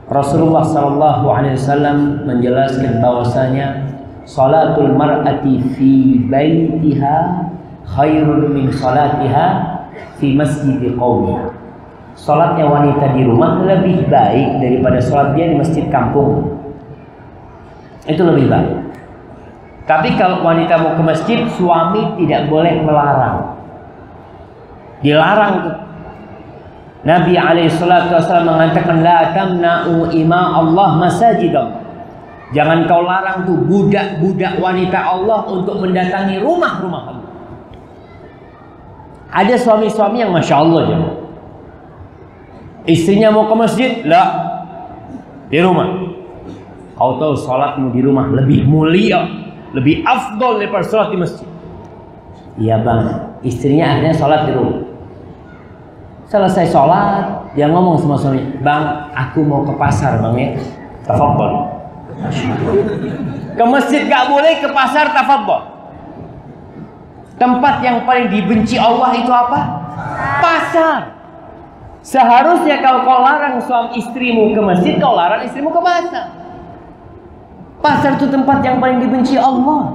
Rasulullah SAW menjelaskan bahwasanya salatul mar'ati fi baitiha khairun min salatiha fi masjidi qaumiha. Salatnya wanita di rumah lebih baik daripada salat dia di masjid kampung. Itu lebih baik. Tapi kalau wanita mau ke masjid, suami tidak boleh melarang. Dilarang tuh. Nabi SAW mengatakan, la tamna'u ima Allah masajid Allah. Jangan kau larang tuh budak-budak wanita Allah untuk mendatangi rumah-rumah Allah. Ada suami-suami yang Masya Allah jangan. Istrinya mau ke masjid, lah di rumah. Kau tahu salatmu di rumah lebih mulia, lebih afdol daripada salat di masjid. Iya bang, istrinya akhirnya salat di rumah. Selesai sholat, dia ngomong sama suami, bang, aku mau ke pasar bang ya, tafadhol. Ke masjid gak boleh, ke pasar tafadhol. Tempat yang paling dibenci Allah itu apa? Pasar. Seharusnya kalau kau larang suami istrimu ke masjid, kau larang istrimu ke pasar. Pasar itu tempat yang paling dibenci Allah.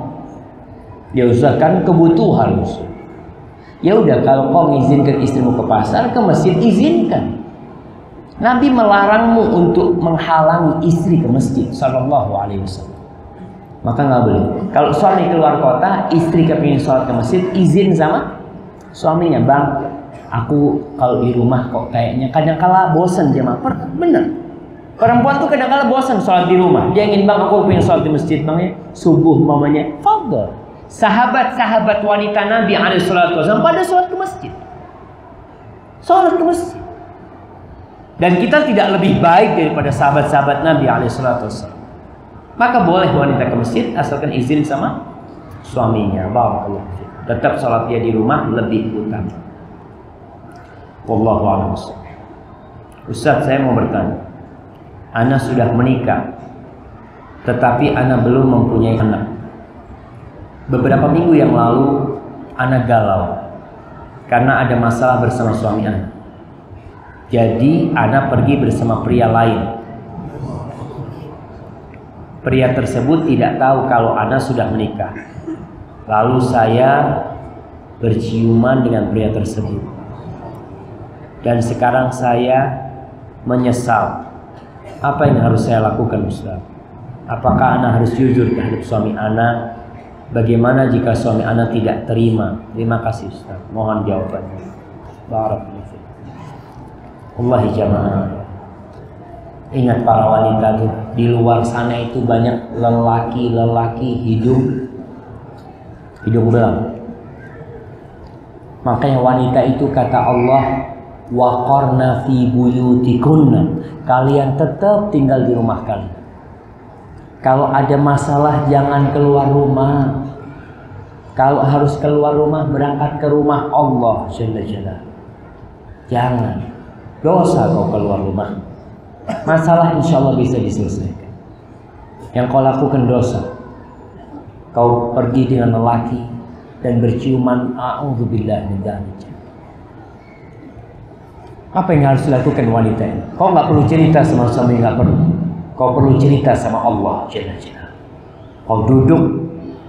Dia usahakan kebutuhan. Ya udah, kalau kau mengizinkan istrimu ke pasar, ke masjid, izinkan. Nabi melarangmu untuk menghalangi istri ke masjid sallallahu alaihi wasallam. Maka nggak boleh. Kalau suami keluar kota, istri kepingin sholat ke masjid, izin sama suaminya, bang, aku kalau di rumah kok kayaknya kadang-kala bosan jemaah. Bener. Perempuan tuh kadang-kala bosan sholat di rumah. Dia ingin, bang, aku pengen sholat di masjid bang ya, subuh mamanya. Fadhol. Sahabat-sahabat wanita Nabi SAW pada sholat ke masjid. Sholat ke masjid. Dan kita tidak lebih baik daripada sahabat-sahabat Nabi SAW. Maka boleh wanita ke masjid asalkan izin sama suaminya. Barakallahu fiik. Tetap sholat dia di rumah lebih utama. Wallahu a'lam. Ustaz, saya mau bertanya. Ana sudah menikah, tetapi ana belum mempunyai anak. Beberapa minggu yang lalu, ana galau karena ada masalah bersama suami ana. Jadi, ana pergi bersama pria lain. Pria tersebut tidak tahu kalau ana sudah menikah. Lalu saya berciuman dengan pria tersebut. Dan sekarang saya menyesal. Apa yang harus saya lakukan, Ustaz? Apakah ana harus jujur terhadap suami ana? Bagaimana jika suami ana tidak terima? Terima kasih, Ustaz. Mohon jawabannya. Barakallahu fiik. Wallahi jamaah. Ingat para wanita tuh, di luar sana itu banyak lelaki-lelaki hidung belang. Makanya wanita itu kata Allah, waqarna fi buyutikunna, kalian tetap tinggal di rumah kalian. Kalau ada masalah jangan keluar rumah. Kalau harus keluar rumah, berangkat ke rumah Allah Jalla Jalla. Jangan, dosa kau keluar rumah. Masalah insya Allah bisa diselesaikan. Yang kau lakukan dosa, kau pergi dengan lelaki dan berciuman, a'udzubillah min dzalik. Apa yang harus dilakukan wanita ini? Kau nggak perlu cerita sama suami, nggak perlu. Kau perlu cerita sama Allah Jalla Jalla. Kau duduk,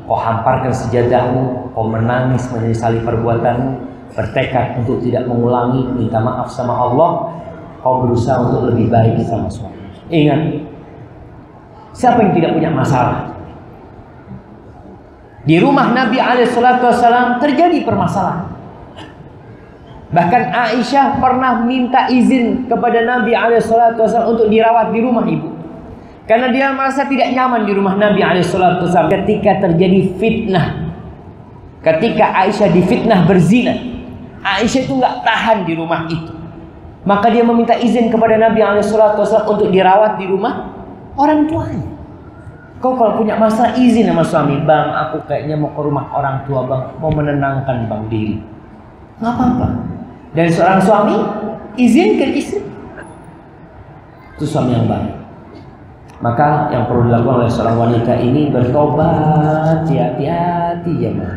kau hamparkan sejadahmu, kau menangis menyesali perbuatanmu, bertekad untuk tidak mengulangi, minta maaf sama Allah, kau berusaha untuk lebih baik sama suami. Ingat, siapa yang tidak punya masalah? Di rumah Nabi SAW terjadi permasalahan. Bahkan Aisyah pernah minta izin kepada Nabi SAW untuk dirawat di rumah ibu. Karena dia merasa tidak nyaman di rumah Nabi SAW ketika terjadi fitnah. Ketika Aisyah difitnah berzina, Aisyah itu nggak tahan di rumah itu. Maka dia meminta izin kepada Nabi SAW untuk dirawat di rumah orang tuanya. Kau kalau punya masalah izin sama suami, bang, aku kayaknya mau ke rumah orang tua bang, mau menenangkan bang diri. Nggak apa-apa. Dan seorang suami izinkan istri. Itu suami yang baik. Maka yang perlu dilakukan oleh seorang wanita ini bertobat, hati-hati ya bang.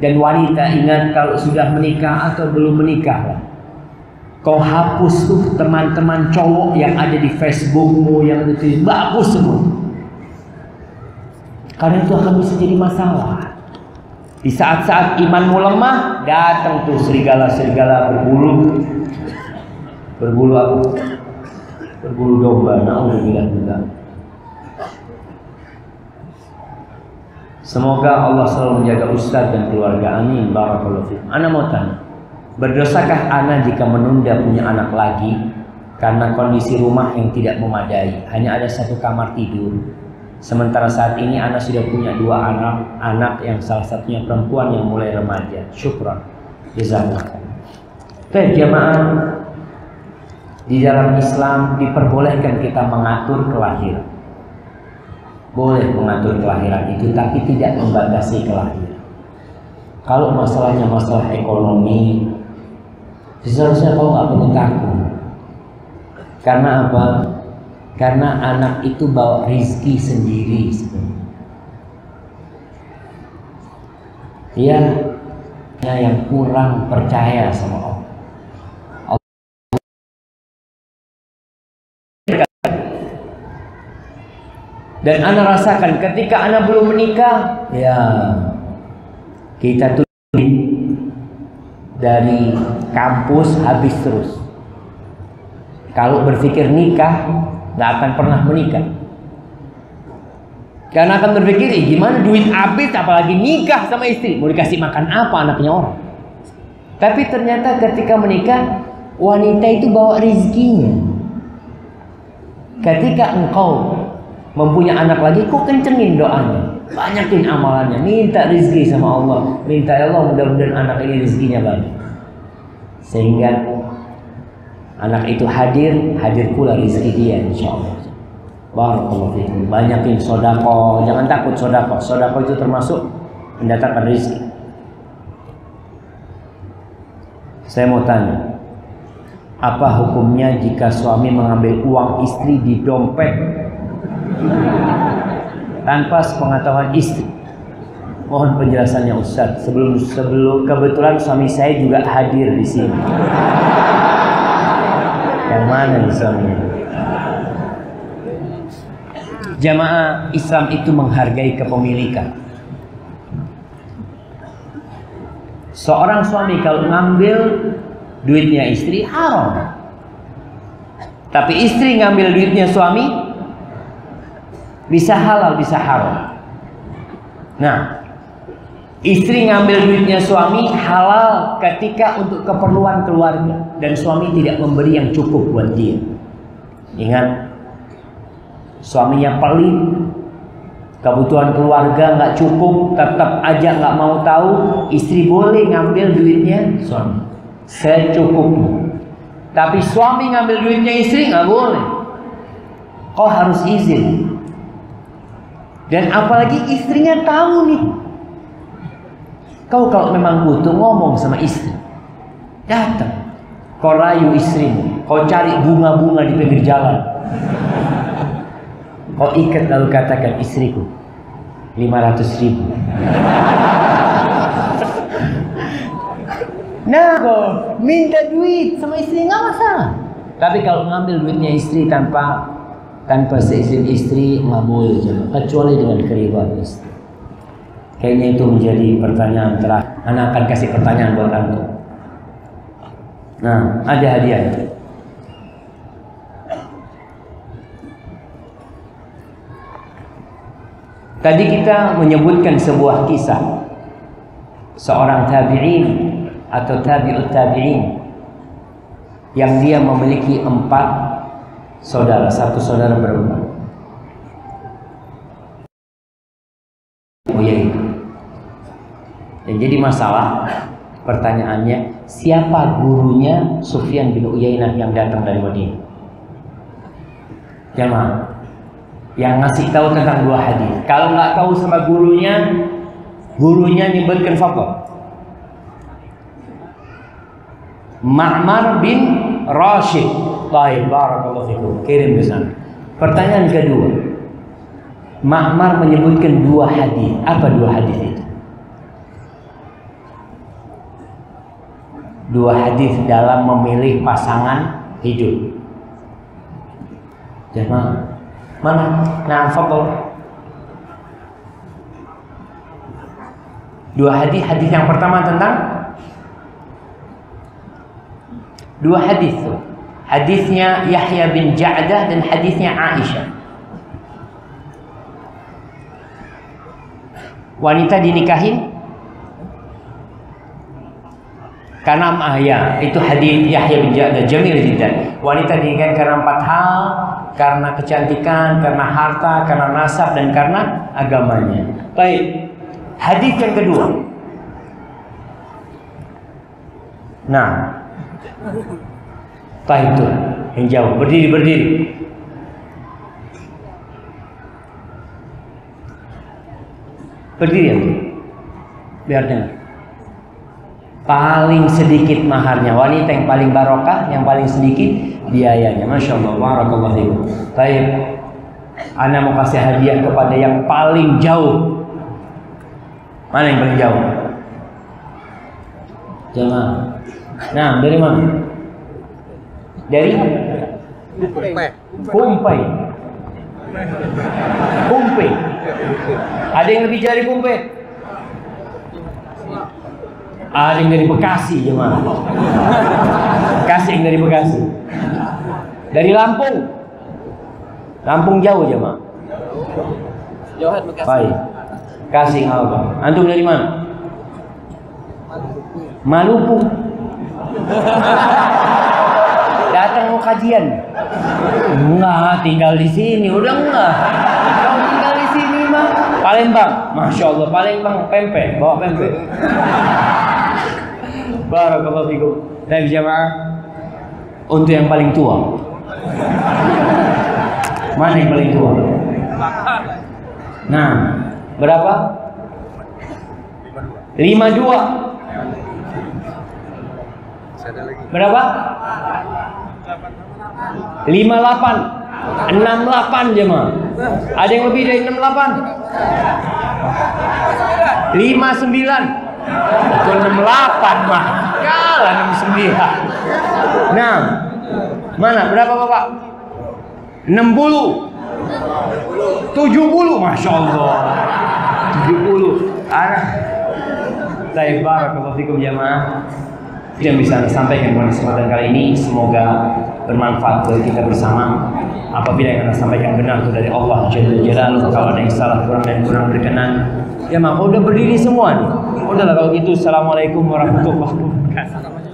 Dan wanita ingat, kalau sudah menikah atau belum menikah, kau hapus tuh teman-teman cowok yang ada di Facebookmu, yang itu bagus semua. Karena itu akan bisa jadi masalah. Di saat-saat imanmu lemah, datang tuh serigala-serigala berbulu apa? Berbulu domba. Na'udzubillah. Semoga Allah selalu menjaga Ustaz dan keluarga. Amin. Barakallahu fiikum. Ana mau tanya, berdosakah ana jika menunda punya anak lagi karena kondisi rumah yang tidak memadai, hanya ada satu kamar tidur? Sementara saat ini ana sudah punya 2 anak yang salah satunya perempuan yang mulai remaja. Syukran. Jazakallah. Baik jamaah, di dalam Islam diperbolehkan kita mengatur kelahiran. Boleh mengatur kelahiran itu, tapi tidak membatasi kelahiran. Kalau masalahnya masalah ekonomi, seharusnya kau nggak perlu takut. Karena apa? Karena anak itu bawa rizki sendiri sebenarnya. Dia yang kurang percaya sama Allah. Dan ana rasakan ketika ana belum menikah, ya kita tuh dari kampus habis terus. Kalau berpikir nikah, nggak akan pernah menikah. Karena akan berpikir, gimana duit habis apalagi nikah sama istri, mau dikasih makan apa anaknya orang. Tapi ternyata ketika menikah, wanita itu bawa rizkinya. Ketika engkau mempunyai anak lagi, kok kencengin doanya, banyakin amalannya, minta rizki sama Allah, minta ya Allah mudah-mudahan anak ini rizkinya banyak, sehingga anak itu hadir pula rizki dia insya Allah. Barakallahu fiikum. Banyakin sodako, jangan takut sodako. Sodako itu termasuk mendatangkan rizki. Saya mau tanya, apa hukumnya jika suami mengambil uang istri di dompet tanpa sepengetahuan istri? Mohon penjelasannya Ustaz. Sebelum kebetulan suami saya juga hadir di sini. Yang mana nih suaminya? Jamaah Islam itu menghargai kepemilikan. Seorang suami kalau ngambil duitnya istri haram. Tapi istri ngambil duitnya suami bisa halal, bisa haram. Nah, istri ngambil duitnya suami halal ketika untuk keperluan keluarga dan suami tidak memberi yang cukup buat dia. Ingat, suaminya pelit, kebutuhan keluarga nggak cukup, tetap aja nggak mau tahu, istri boleh ngambil duitnya suami secukupnya. Tapi suami ngambil duitnya istri nggak boleh. Kau harus izin. Dan apalagi istrinya tahu nih. Kau kalau memang butuh ngomong sama istri, datang. Kau rayu istrimu. Kau cari bunga-bunga di pinggir jalan. Kau ikat lalu katakan, istriku 500.000. Nah, kau minta duit sama istri nggak masalah. Tapi kalau ngambil duitnya istri tanpa seizin istri nggak boleh, kecuali dengan keridhaan istri. Kayaknya itu menjadi pertanyaan terakhir. Anak akan kasih pertanyaan buat antum. Nah, ada hadiah. Tadi kita menyebutkan sebuah kisah seorang tabi'in atau tabi'ut tabi'in yang dia memiliki 4 saudara, 1 saudara berempat. Oh iya. Yang jadi masalah pertanyaannya, siapa gurunya Sufyan bin Uyainah yang datang dari Madinah? Jamaah, yang ngasih tahu tentang 2 hadis. Kalau nggak tahu sama gurunya nyebutkan fakta. Ma'mar bin Rashid. Baik, barakallahu fikum. Kirim ke sana. Pertanyaan kedua. Ma'mar menyebutkan 2 hadis. Apa 2 hadis itu? 2 hadis dalam memilih pasangan hidup. Jemaah, mana? Nah, fadhol. 2 hadis. Hadis yang pertama tentang 2 hadis tuh. Hadisnya Yahya bin Ja'dah dan hadisnya Aisyah. Wanita dinikahin karena itu hadis Yahya bin Ja'dah, jamil jiddan. Wanita dinikahin karena 4 hal, karena kecantikan, karena harta, karena nasab, dan karena agamanya. Baik, hadis yang kedua. Nah, baik itu yang jauh, berdiri. Berdiri ya, biar dengar. Paling sedikit maharnya, wanita yang paling barokah, yang paling sedikit biayanya. Masya Allah, barakallahu fikum. Baik, ana mau kasih hadiah kepada yang paling jauh. Mana yang paling jauh? Jemaah. Nah, dari mana? Dari Kumpai. Ada yang lebih jari Kumpai? Ada yang dari Bekasi, jemaah. Bekasi, yang dari Bekasi. Dari Lampung. Lampung jauh, jemaah. Jauhan Bekasi. Baik. Bekasi apa? Antum dari mana? Maluku. Datang mau kajian? Enggak, tinggal di sini. Udah enggak. Kalau tinggal di sini mah Palembang. Masya Allah, Palembang pempek, bawa pempek. Barakallahu fikum. Dan jamaah, untuk yang paling tua. Mana yang paling tua? Nah, berapa? 52. Berapa? 58. 68 jemaah. Ada yang lebih dari 68? 59. Itu 68 mah. Kalah 69. Nah, mana? Berapa Bapak? 60. 70. Masya Allah. 70. Baik, barakallahu fikum jamaah. Yang bisa disampaikan pada kesempatan kali ini semoga bermanfaat bagi kita bersama. Apabila yang anda sampaikan benar itu dari Allah Jalla Jalaluhu, kalau ada yang salah kurang berkenan, ya maka udah berdiri semua nih. Udahlah kalau gitu, assalamualaikum warahmatullahi wabarakatuh.